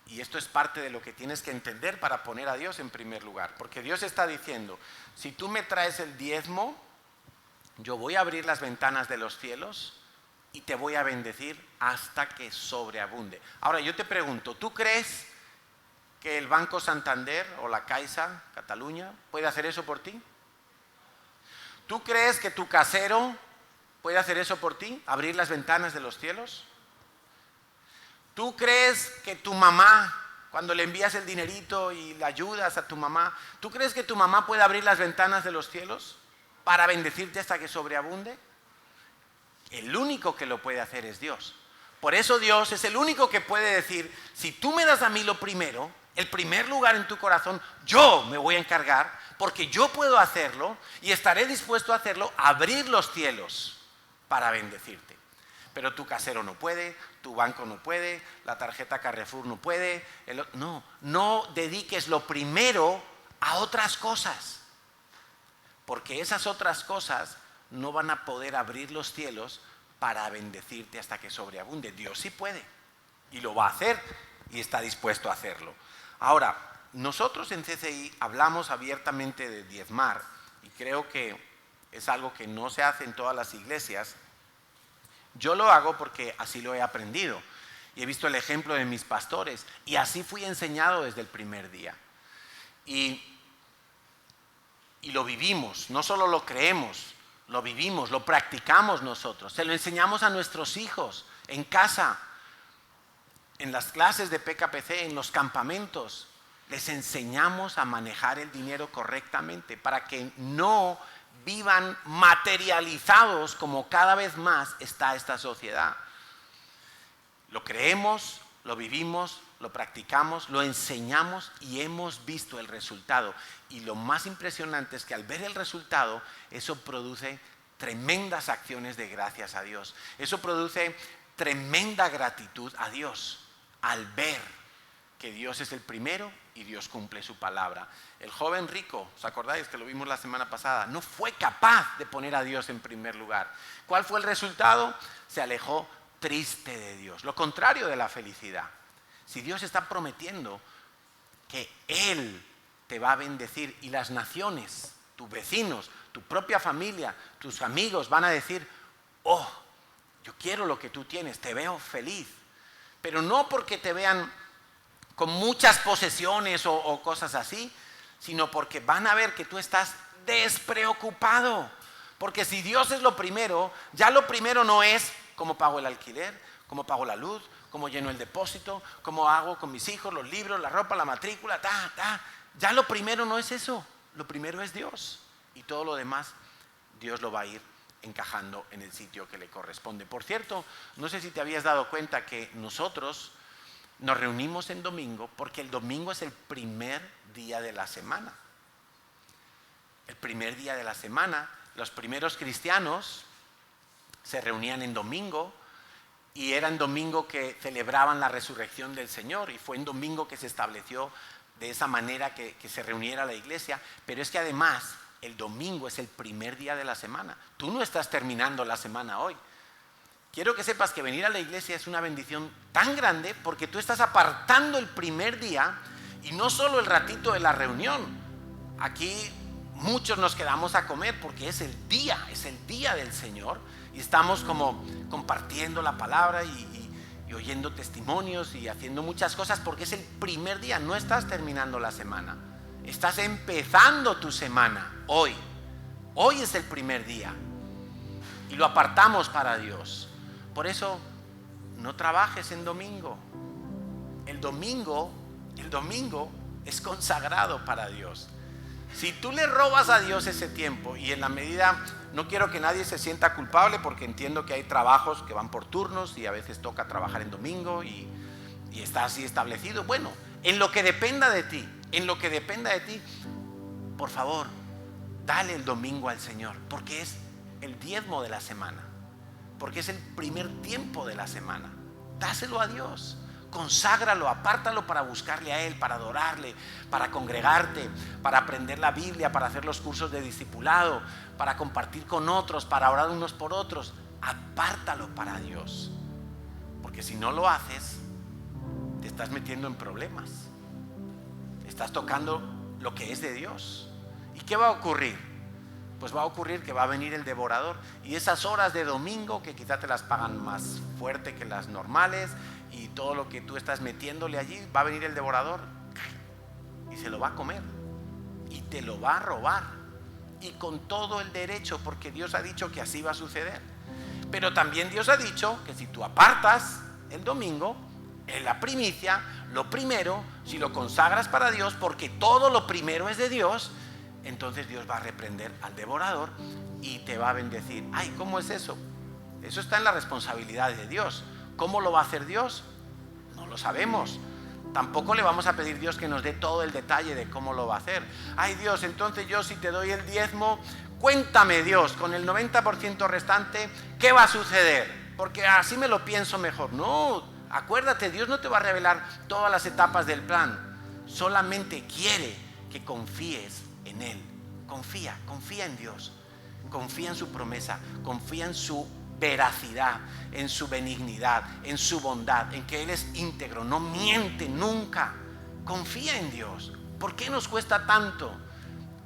y esto es parte de lo que tienes que entender para poner a Dios en primer lugar, porque Dios está diciendo, si tú me traes el diezmo, yo voy a abrir las ventanas de los cielos y te voy a bendecir hasta que sobreabunde. Ahora yo te pregunto, ¿tú crees que el Banco Santander o la Caixa Cataluña puede hacer eso por ti? ¿Tú crees que tu casero puede hacer eso por ti? ¿Abrir las ventanas de los cielos? ¿Tú crees que tu mamá, cuando le envías el dinerito y le ayudas a tu mamá, ¿tú crees que tu mamá puede abrir las ventanas de los cielos para bendecirte hasta que sobreabunde? El único que lo puede hacer es Dios. Por eso Dios es el único que puede decir, si tú me das a mí lo primero, el primer lugar en tu corazón, yo me voy a encargar, porque yo puedo hacerlo y estaré dispuesto a hacerlo, abrir los cielos para bendecirte. Pero tu casero no puede, tu banco no puede, la tarjeta Carrefour no puede. No dediques lo primero a otras cosas, porque esas otras cosas no van a poder abrir los cielos para bendecirte hasta que sobreabunde. Dios sí puede y lo va a hacer y está dispuesto a hacerlo. Ahora, nosotros en CCI hablamos abiertamente de diezmar y creo que es algo que no se hace en todas las iglesias. Yo lo hago porque así lo he aprendido. y he visto el ejemplo de mis pastores, y así fui enseñado desde el primer día. Y lo vivimos, no solo lo creemos, lo vivimos, lo practicamos nosotros, se lo enseñamos a nuestros hijos en casa, en las clases de PKPC, en los campamentos. Les enseñamos a manejar el dinero correctamente para que no vivan materializados como cada vez más está esta sociedad. Lo creemos, lo vivimos, lo practicamos, lo enseñamos y hemos visto el resultado. Y lo más impresionante es que al ver el resultado, eso produce tremendas acciones de gracias a Dios. Eso produce tremenda gratitud a Dios al ver que Dios es el primero y Dios cumple su palabra. El joven rico, ¿os acordáis que lo vimos la semana pasada? No fue capaz de poner a Dios en primer lugar. ¿Cuál fue el resultado? Se alejó triste de Dios, lo contrario de la felicidad. Si Dios está prometiendo que Él te va a bendecir y las naciones, tus vecinos, tu propia familia, tus amigos van a decir, oh, yo quiero lo que tú tienes, te veo feliz. Pero no porque te vean con muchas posesiones o cosas así, sino porque van a ver que tú estás despreocupado. Porque si Dios es lo primero, ya lo primero no es cómo pago el alquiler, cómo pago la luz, cómo lleno el depósito, cómo hago con mis hijos, los libros, la ropa, la matrícula, Ya lo primero no es eso, lo primero es Dios. Y todo lo demás, Dios lo va a ir encajando en el sitio que le corresponde. Por cierto, no sé si te habías dado cuenta que nosotros nos reunimos en domingo porque el domingo es el primer día de la semana. El primer día de la semana, los primeros cristianos se reunían en domingo y era en domingo que celebraban la resurrección del Señor y fue en domingo que se estableció de esa manera que se reuniera la iglesia. Pero es que además el domingo es el primer día de la semana. Tú no estás terminando la semana hoy. Quiero que sepas que venir a la iglesia es una bendición tan grande porque tú estás apartando el primer día y no solo el ratito de la reunión. Aquí muchos nos quedamos a comer porque es el día del Señor y estamos como compartiendo la palabra y oyendo testimonios y haciendo muchas cosas porque es el primer día. No estás terminando la semana, estás empezando tu semana hoy. Hoy es el primer día y lo apartamos para Dios. Por eso no trabajes en domingo. El domingo es consagrado para Dios. Si tú le robas a Dios ese tiempo, y en la medida, no quiero que nadie se sienta culpable porque entiendo que hay trabajos que van por turnos y a veces toca trabajar en domingo y está así establecido. Bueno, en lo que dependa de ti, por favor, dale el domingo al Señor, porque es el diezmo de la semana, porque es el primer tiempo de la semana. Dáselo a Dios. Conságralo, apártalo para buscarle a Él, para adorarle, para congregarte, para aprender la Biblia, para hacer los cursos de discipulado, para compartir con otros, para orar unos por otros. Apártalo para Dios, porque si no lo haces, te estás metiendo en problemas. Estás tocando lo que es de Dios. ¿Y qué va a ocurrir? Pues va a ocurrir que va a venir el devorador y esas horas de domingo que quizá te las pagan más fuerte que las normales y todo lo que tú estás metiéndole allí, va a venir el devorador y se lo va a comer y te lo va a robar, y con todo el derecho, porque Dios ha dicho que así va a suceder. Pero también Dios ha dicho que si tú apartas el domingo, en la primicia, lo primero, si lo consagras para Dios, porque todo lo primero es de Dios, entonces Dios va a reprender al devorador y te va a bendecir. Ay, ¿cómo es eso? Eso está en la responsabilidad de Dios. ¿Cómo lo va a hacer Dios? No lo sabemos. Tampoco le vamos a pedir a Dios que nos dé todo el detalle de cómo lo va a hacer. Ay, Dios, entonces yo si te doy el diezmo, cuéntame, Dios, con el 90% restante, ¿qué va a suceder? Porque así me lo pienso mejor. No, acuérdate, Dios no te va a revelar todas las etapas del plan. Solamente quiere que confíes en Él. Confía en Dios. Confía en su promesa. Confía en su veracidad, en su benignidad, en su bondad, en que Él es íntegro, no miente nunca. Confía en Dios. ¿Por qué nos cuesta tanto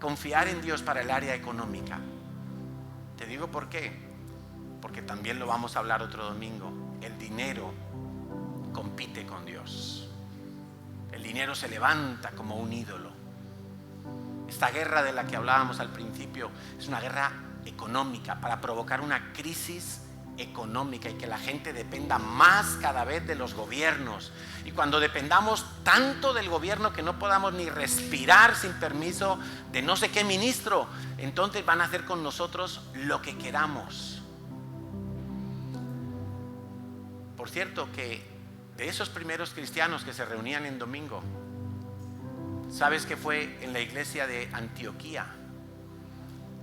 confiar en Dios para el área económica? Te digo por qué. Porque también lo vamos a hablar otro domingo. El dinero compite con Dios. El dinero se levanta como un ídolo. Esta guerra de la que hablábamos al principio es una guerra económica para provocar una crisis económica y que la gente dependa más cada vez de los gobiernos. Y cuando dependamos tanto del gobierno que no podamos ni respirar sin permiso de no sé qué ministro, entonces van a hacer con nosotros lo que queramos. Por cierto, que de esos primeros cristianos que se reunían en domingo, ¿sabes que fue en la iglesia de Antioquía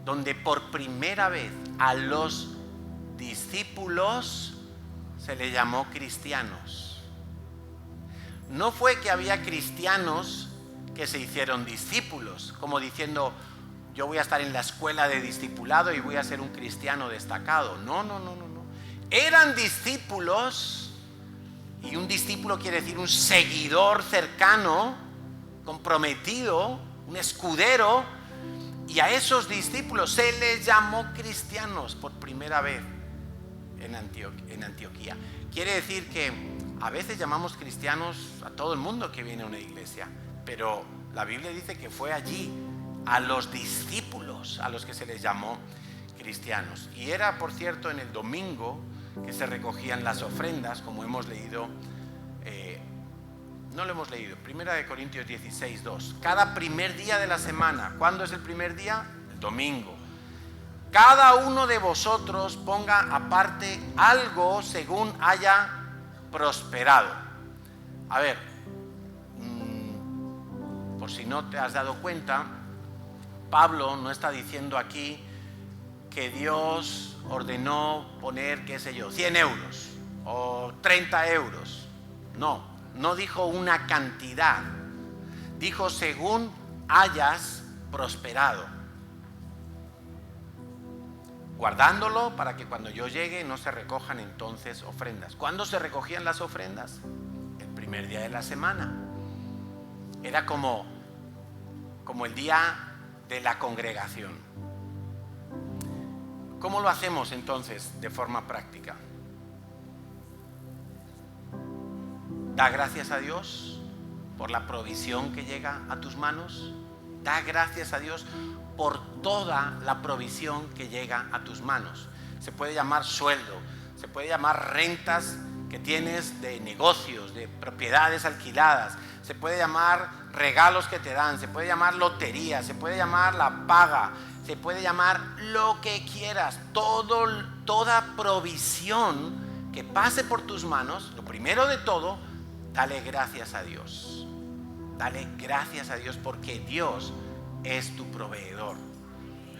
donde por primera vez a los discípulos se les llamó cristianos? No fue que había cristianos que se hicieron discípulos, como diciendo, yo voy a estar en la escuela de discipulado y voy a ser un cristiano destacado. No. Eran discípulos, y un discípulo quiere decir un seguidor cercano, comprometido, un escudero, y a esos discípulos se les llamó cristianos por primera vez en Antioquía. Quiere decir que a veces llamamos cristianos a todo el mundo que viene a una iglesia, pero la Biblia dice que fue allí a los discípulos a los que se les llamó cristianos. Y era, por cierto, en el domingo que se recogían las ofrendas, como hemos leído, no lo hemos leído, 1 Corintios 16, 2. Cada primer día de la semana. ¿Cuándo es el primer día? El domingo. Cada uno de vosotros ponga aparte algo según haya prosperado. A ver, por si no te has dado cuenta, Pablo no está diciendo aquí que Dios ordenó poner, qué sé yo, 100 euros o 30 euros. No dijo una cantidad, dijo según hayas prosperado, guardándolo para que cuando yo llegue no se recojan entonces ofrendas. ¿Cuándo se recogían las ofrendas? El primer día de la semana. Era como el día de la congregación. ¿Cómo lo hacemos entonces de forma práctica? Da gracias a Dios por la provisión que llega a tus manos. Da gracias a Dios por toda la provisión que llega a tus manos. Se puede llamar sueldo, se puede llamar rentas que tienes de negocios, de propiedades alquiladas, se puede llamar regalos que te dan, se puede llamar lotería, se puede llamar la paga, se puede llamar lo que quieras. Toda provisión que pase por tus manos, lo primero de todo, dale gracias a Dios. Dale gracias a Dios porque Dios es tu proveedor.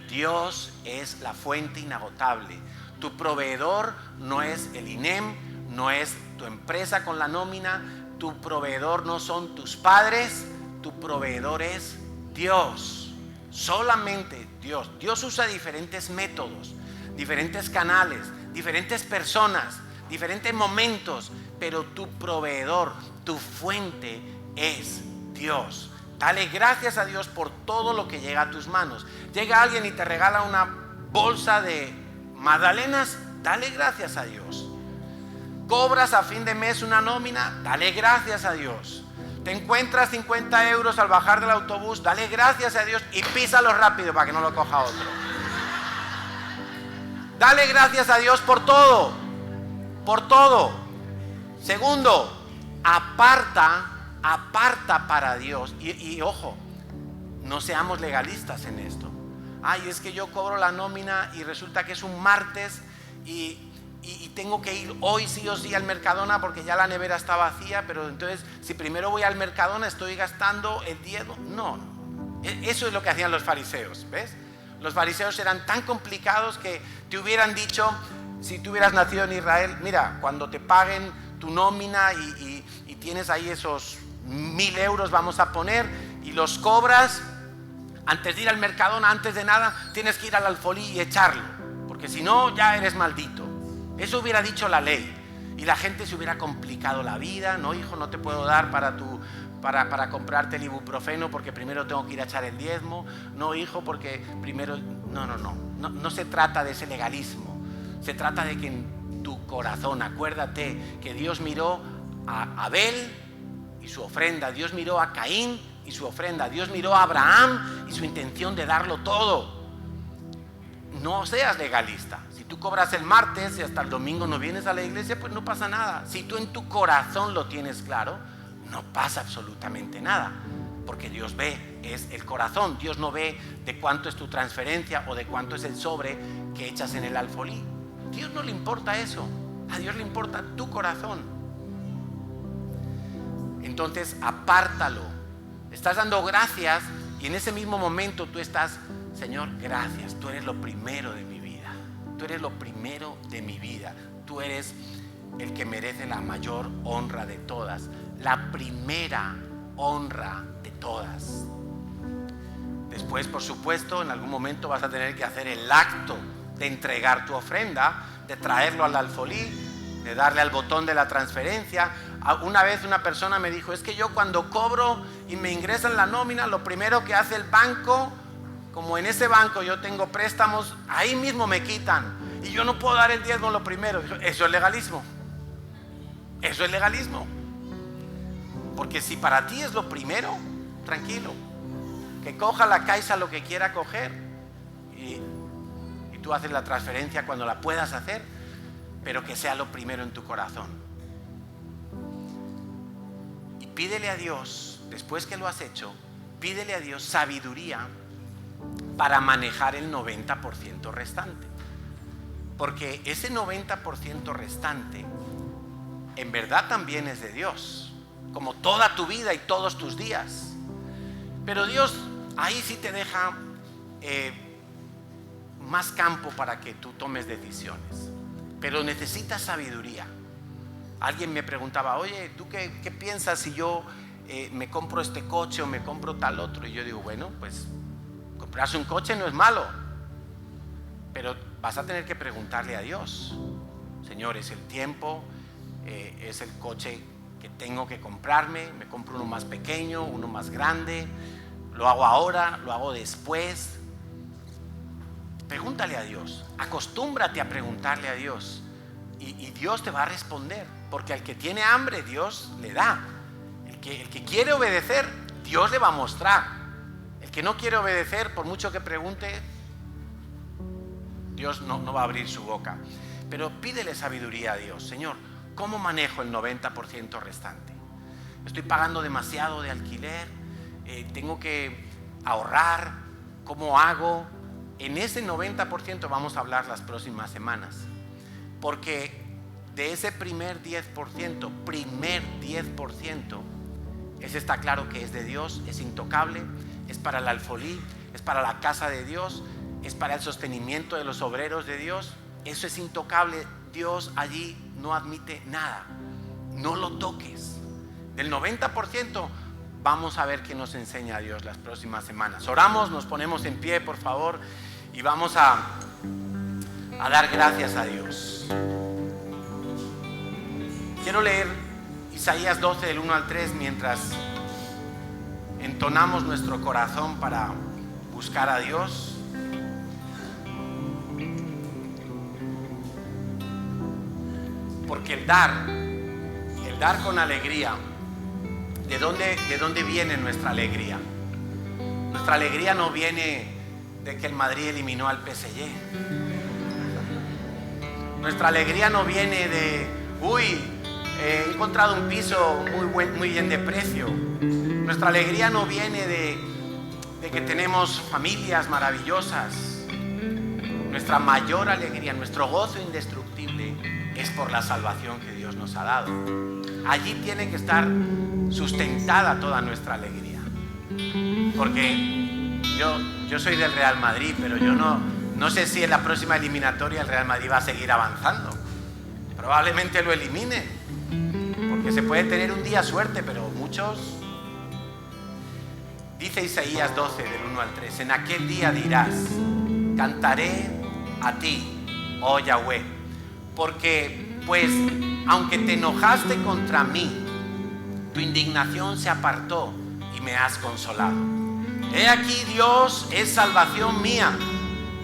Dios es la fuente inagotable. Tu proveedor no es el INEM, no es tu empresa con la nómina, tu proveedor no son tus padres, tu proveedor es Dios. Solamente Dios. Dios usa diferentes métodos, diferentes canales, diferentes personas, diferentes momentos, pero tu proveedor, tu fuente es Dios. Dale gracias a Dios por todo lo que llega a tus manos. Llega alguien y te regala una bolsa de magdalenas, dale gracias a Dios. Cobras a fin de mes una nómina, dale gracias a Dios. Te encuentras 50 euros al bajar del autobús, dale gracias a Dios y písalo rápido para que no lo coja otro. Dale gracias a Dios por todo, por todo. Segundo, aparta para Dios. Y ojo, no seamos legalistas en esto. Ay, es que yo cobro la nómina y resulta que es un martes y tengo que ir hoy sí o sí al Mercadona porque ya la nevera está vacía, pero entonces si primero voy al Mercadona estoy gastando el diezmo. No, eso es lo que hacían los fariseos, ¿ves? Los fariseos eran tan complicados que te hubieran dicho, si tú hubieras nacido en Israel, mira, cuando te paguen tu nómina y tienes ahí esos 1.000 euros, vamos a poner, y los cobras, antes de ir al Mercadona, antes de nada, tienes que ir al alfolí y echarlo, porque si no, ya eres maldito. Eso hubiera dicho la ley, y la gente se hubiera complicado la vida. No, hijo, no te puedo dar para comprarte el ibuprofeno porque primero tengo que ir a echar el diezmo. No, hijo, porque primero... No se trata de ese legalismo. Se trata de que en tu corazón, acuérdate que Dios miró a Abel y su ofrenda, Dios miró a Caín y su ofrenda, Dios miró a Abraham y su intención de darlo todo. No seas legalista. Si tú cobras el martes y hasta el domingo no vienes a la iglesia, pues no pasa nada. Si tú en tu corazón lo tienes claro, no pasa absolutamente nada, porque Dios ve, es el corazón. Dios no ve de cuánto es tu transferencia o de cuánto es el sobre que echas en el alfolí. A Dios no le importa eso, a Dios le importa tu corazón. Entonces apártalo, estás dando gracias y en ese mismo momento tú estás: Señor, gracias, tú eres lo primero de mi vida, tú eres lo primero de mi vida, tú eres el que merece la mayor honra de todas, la primera honra de todas. Después, por supuesto, en algún momento vas a tener que hacer el acto de entregar tu ofrenda, de traerlo al alfolí, de darle al botón de la transferencia. Una vez una persona me dijo: es que yo cuando cobro y me ingresan la nómina, lo primero que hace el banco, como en ese banco yo tengo préstamos, ahí mismo me quitan y yo no puedo dar el diezmo lo primero. Eso es legalismo. Eso es legalismo. Porque si para ti es lo primero, tranquilo, que coja la Caixa lo que quiera coger y tú haces la transferencia cuando la puedas hacer, pero que sea lo primero en tu corazón. Y pídele a Dios, después que lo has hecho, pídele a Dios sabiduría para manejar el 90% restante. Porque ese 90% restante en verdad también es de Dios, como toda tu vida y todos tus días. Pero Dios ahí sí te deja más campo para que tú tomes decisiones. Pero necesitas sabiduría. Alguien me preguntaba: oye, ¿tú qué piensas si yo me compro este coche o me compro tal otro? Y yo digo: bueno, pues comprarse un coche no es malo, pero vas a tener que preguntarle a Dios: Señor, es el tiempo, es el coche que tengo que comprarme, me compro uno más pequeño, uno más grande, lo hago ahora, lo hago después. Pregúntale a Dios, acostúmbrate a preguntarle a Dios y Dios te va a responder, porque al que tiene hambre Dios le da, el que quiere obedecer Dios le va a mostrar, el que no quiere obedecer, por mucho que pregunte, Dios no va a abrir su boca. Pero pídele sabiduría a Dios: Señor, ¿cómo manejo el 90% restante? Estoy pagando demasiado de alquiler, tengo que ahorrar, ¿cómo hago? En ese 90% vamos a hablar las próximas semanas, porque de ese primer 10%, ese está claro que es de Dios, es intocable, es para el alfolí, es para la casa de Dios, es para el sostenimiento de los obreros de Dios. Eso es intocable. Dios allí no admite nada, no lo toques. Del 90% vamos a ver qué nos enseña Dios las próximas semanas. Oramos, nos ponemos en pie, por favor, y vamos a dar gracias a Dios. Quiero leer Isaías 12 del 1 al 3 mientras entonamos nuestro corazón para buscar a Dios. Porque el dar con alegría, ¿de dónde viene nuestra alegría? Nuestra alegría no viene de que el Madrid eliminó al PSG. Nuestra alegría no viene de, he encontrado un piso muy bien de precio. Nuestra alegría no viene de que tenemos familias maravillosas. Nuestra mayor alegría, nuestro gozo indestructible es por la salvación que Dios nos ha dado. Allí tiene que estar sustentada toda nuestra alegría. Porque yo soy del Real Madrid, pero yo no sé si en la próxima eliminatoria el Real Madrid va a seguir avanzando. Probablemente lo elimine, porque se puede tener un día suerte, pero muchos... Dice Isaías 12 del 1 al 3: en aquel día dirás: cantaré a ti, oh Yahweh, porque pues aunque te enojaste contra mí, tu indignación se apartó y me has consolado. He aquí, Dios es salvación mía,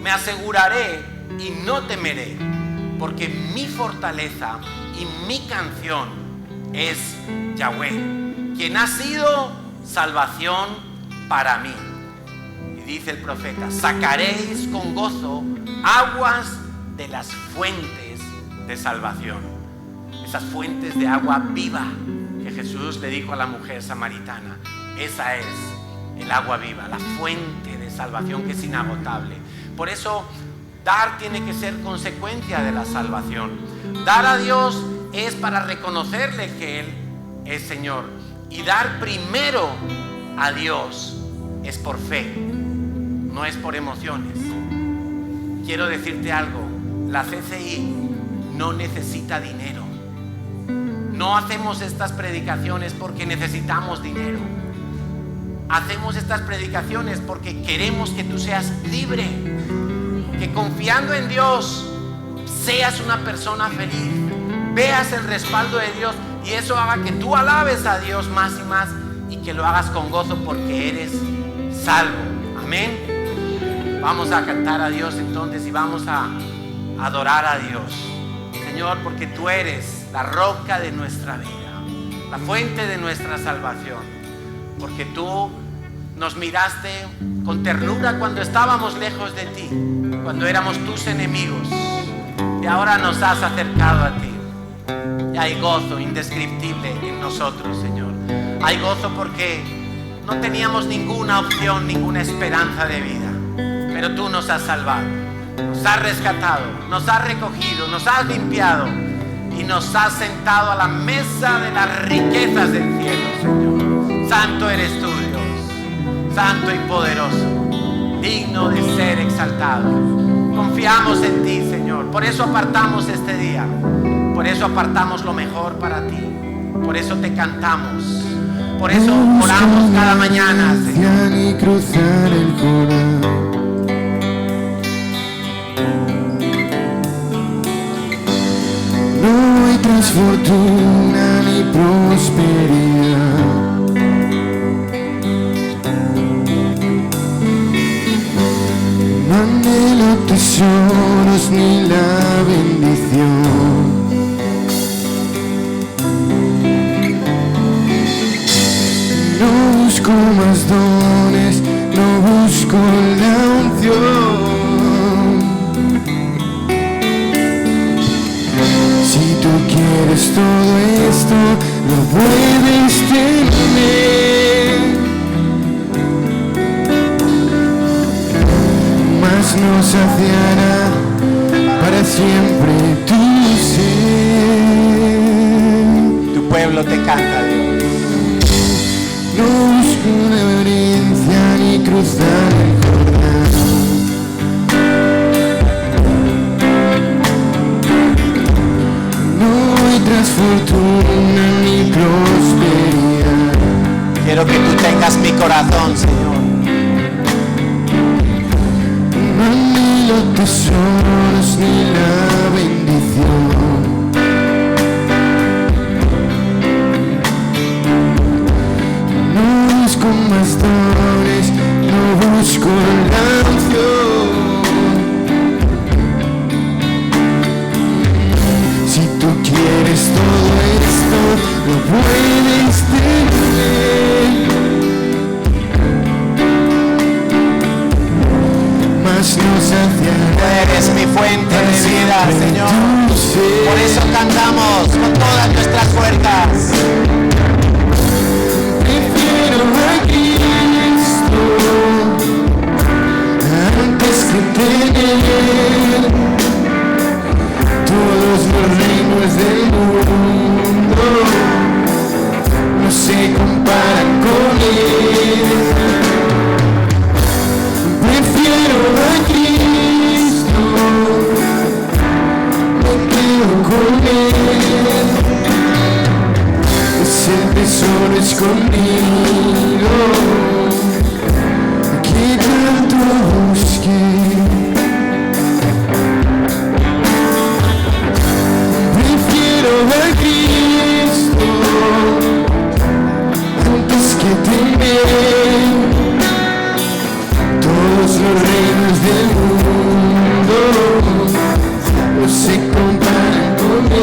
me aseguraré y no temeré, porque mi fortaleza y mi canción es Yahweh, quien ha sido salvación para mí. Y dice el profeta: sacaréis con gozo aguas de las fuentes de salvación. Esas fuentes de agua viva que Jesús le dijo a la mujer samaritana. Esa es el agua viva, la fuente de salvación que es inagotable. Por eso dar tiene que ser consecuencia de la salvación. Dar a Dios es para reconocerle que Él es Señor. Y dar primero a Dios es por fe, no es por emociones. Quiero decirte algo: la CCI no necesita dinero. No hacemos estas predicaciones porque necesitamos dinero. Hacemos estas predicaciones porque queremos que tú seas libre, que confiando en Dios seas una persona feliz, veas el respaldo de Dios y eso haga que tú alabes a Dios más y más y que lo hagas con gozo porque eres salvo. Amén. Vamos a cantar a Dios entonces y vamos a adorar a Dios, Señor, porque tú eres la roca de nuestra vida, la fuente de nuestra salvación, porque tú nos miraste con ternura cuando estábamos lejos de ti, cuando éramos tus enemigos, y ahora nos has acercado a ti. Y hay gozo indescriptible en nosotros, Señor. Hay gozo porque no teníamos ninguna opción, ninguna esperanza de vida, pero tú nos has salvado, nos has rescatado, nos has recogido, nos has limpiado y nos has sentado a la mesa de las riquezas del cielo, Señor. Santo eres tú, Dios, santo y poderoso, digno de ser exaltado. Confiamos en ti, Señor. Por eso apartamos este día, por eso apartamos lo mejor para ti, por eso te cantamos, por eso oramos cada mañana, Señor. Y cruzar el Jordán. No hay tras fortuna ni prosperidad, no anhelo tesoros ni la bendición. No busco más dones, no busco la unción. Si tú quieres todo esto, lo puedes tener, mas no saciará para siempre tu ser. Tu pueblo te canta, Dios. No busco una herencia ni cruzar el Jordán. No hay tras fortuna ni prosperidad. Quiero que tú tengas mi corazón, Señor. No anhelo tesoros ni la bendición. No busco más dones, no busco la unción. Si tú quieres todo esto, lo puedes tener, mas no saciará. Eres mi fuente de vida, Señor. Por eso cantamos con todas nuestras fuerzas. Prefiero a Cristo antes que tener todos los reinos del mundo. No se comparan con Él. Prefiero a Cristo, me quedo con Él. Es el tesoro escondido que tanto busqué. Prefiero a Cristo antes que tener todos los reinos del mundo. No se comparan con Él.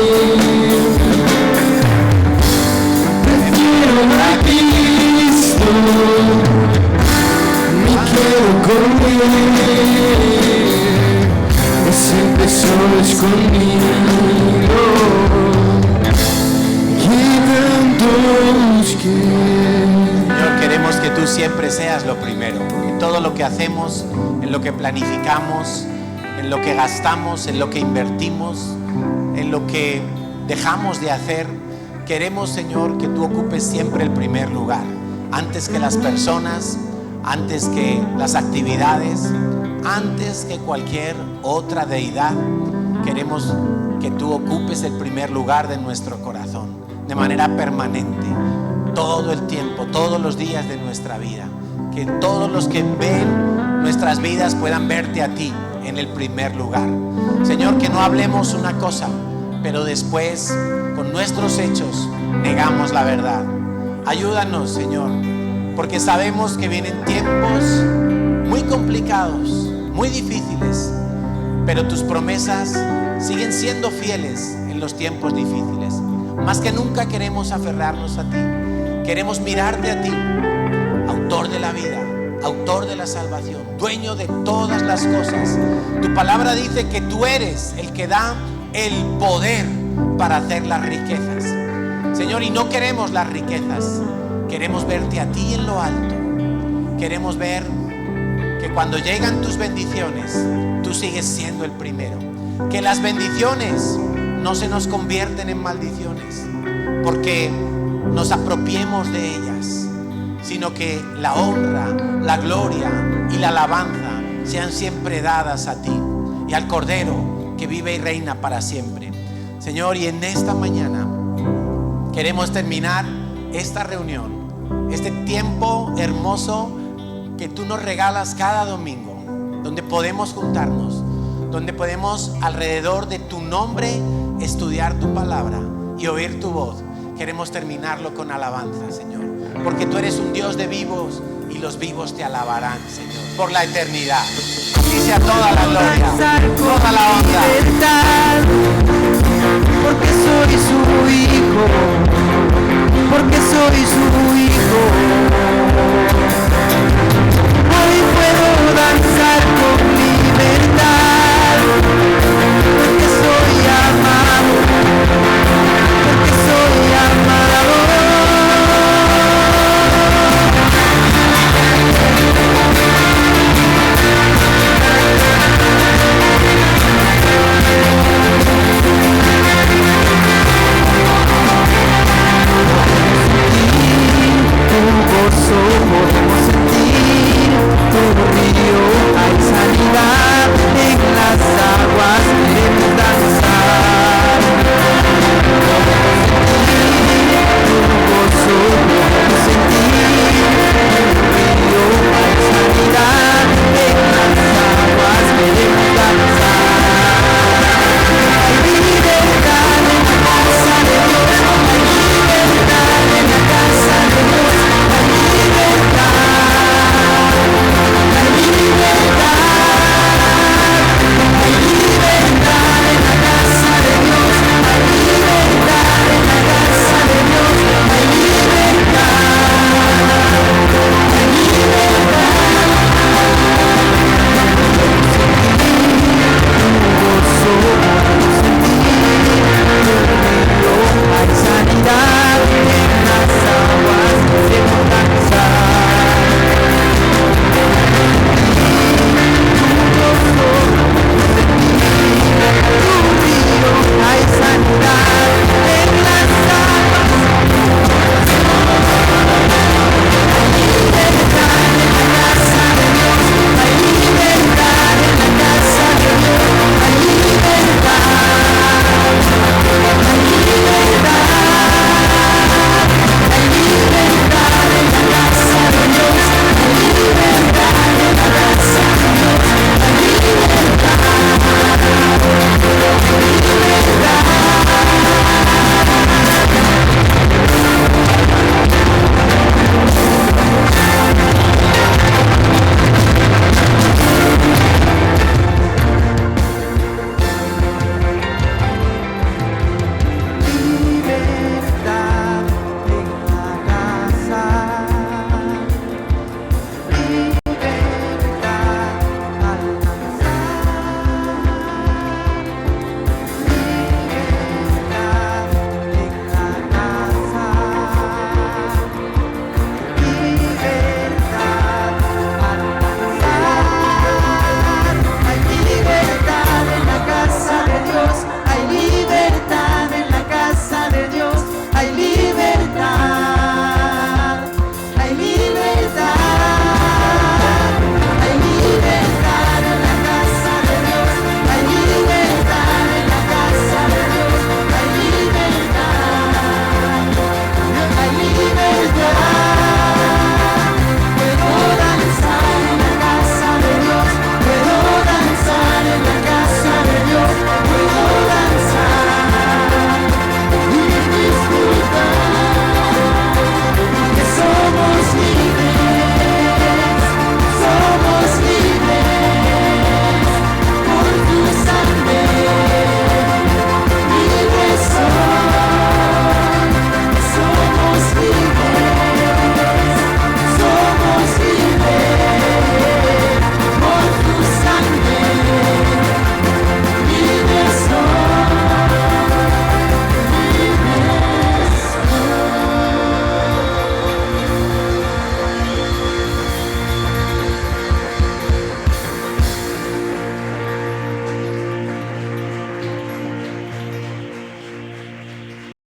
es empezó conmigo. Señor, queremos que tú siempre seas lo primero, en todo lo que hacemos, en lo que planificamos, en lo que gastamos, en lo que invertimos, en lo que dejamos de hacer. Queremos, Señor, que tú ocupes siempre el primer lugar, antes que las personas, antes que las actividades, antes que cualquier otra deidad. Queremos que tú ocupes el primer lugar de nuestro corazón, de manera permanente, todo el tiempo, todos los días de nuestra vida. Que todos los que ven nuestras vidas puedan verte a ti en el primer lugar. Señor, que no hablemos una cosa, pero después con nuestros hechos negamos la verdad. Ayúdanos, Señor, porque sabemos que vienen tiempos muy complicados, muy difíciles, pero tus promesas siguen siendo fieles en los tiempos difíciles. Más que nunca queremos aferrarnos a ti, queremos mirarte a ti, autor de la vida, autor de la salvación, dueño de todas las cosas. Tu palabra dice que tú eres el que da el poder para hacer las riquezas. Señor, y no queremos las riquezas, queremos verte a ti en lo alto. Queremos ver que cuando llegan tus bendiciones, tú sigues siendo el primero. Que las bendiciones no se nos convierten en maldiciones porque nos apropiemos de ellas, sino que la honra, la gloria y la alabanza sean siempre dadas a ti y al Cordero que vive y reina para siempre. Señor, y en esta mañana queremos terminar esta reunión, este tiempo hermoso que tú nos regalas cada domingo, donde podemos juntarnos, donde podemos alrededor de tu nombre estudiar tu palabra y oír tu voz. Queremos terminarlo con alabanza, Señor, porque tú eres un Dios de vivos y los vivos te alabarán, Señor, por la eternidad. Y sea toda la gloria, toda la honra. Porque soy su hijo, porque soy su hijo. Hoy puedo danzar con libertad, porque soy amado, porque soy amado. Podemos sentir tu río, hay sanidad en las aguas.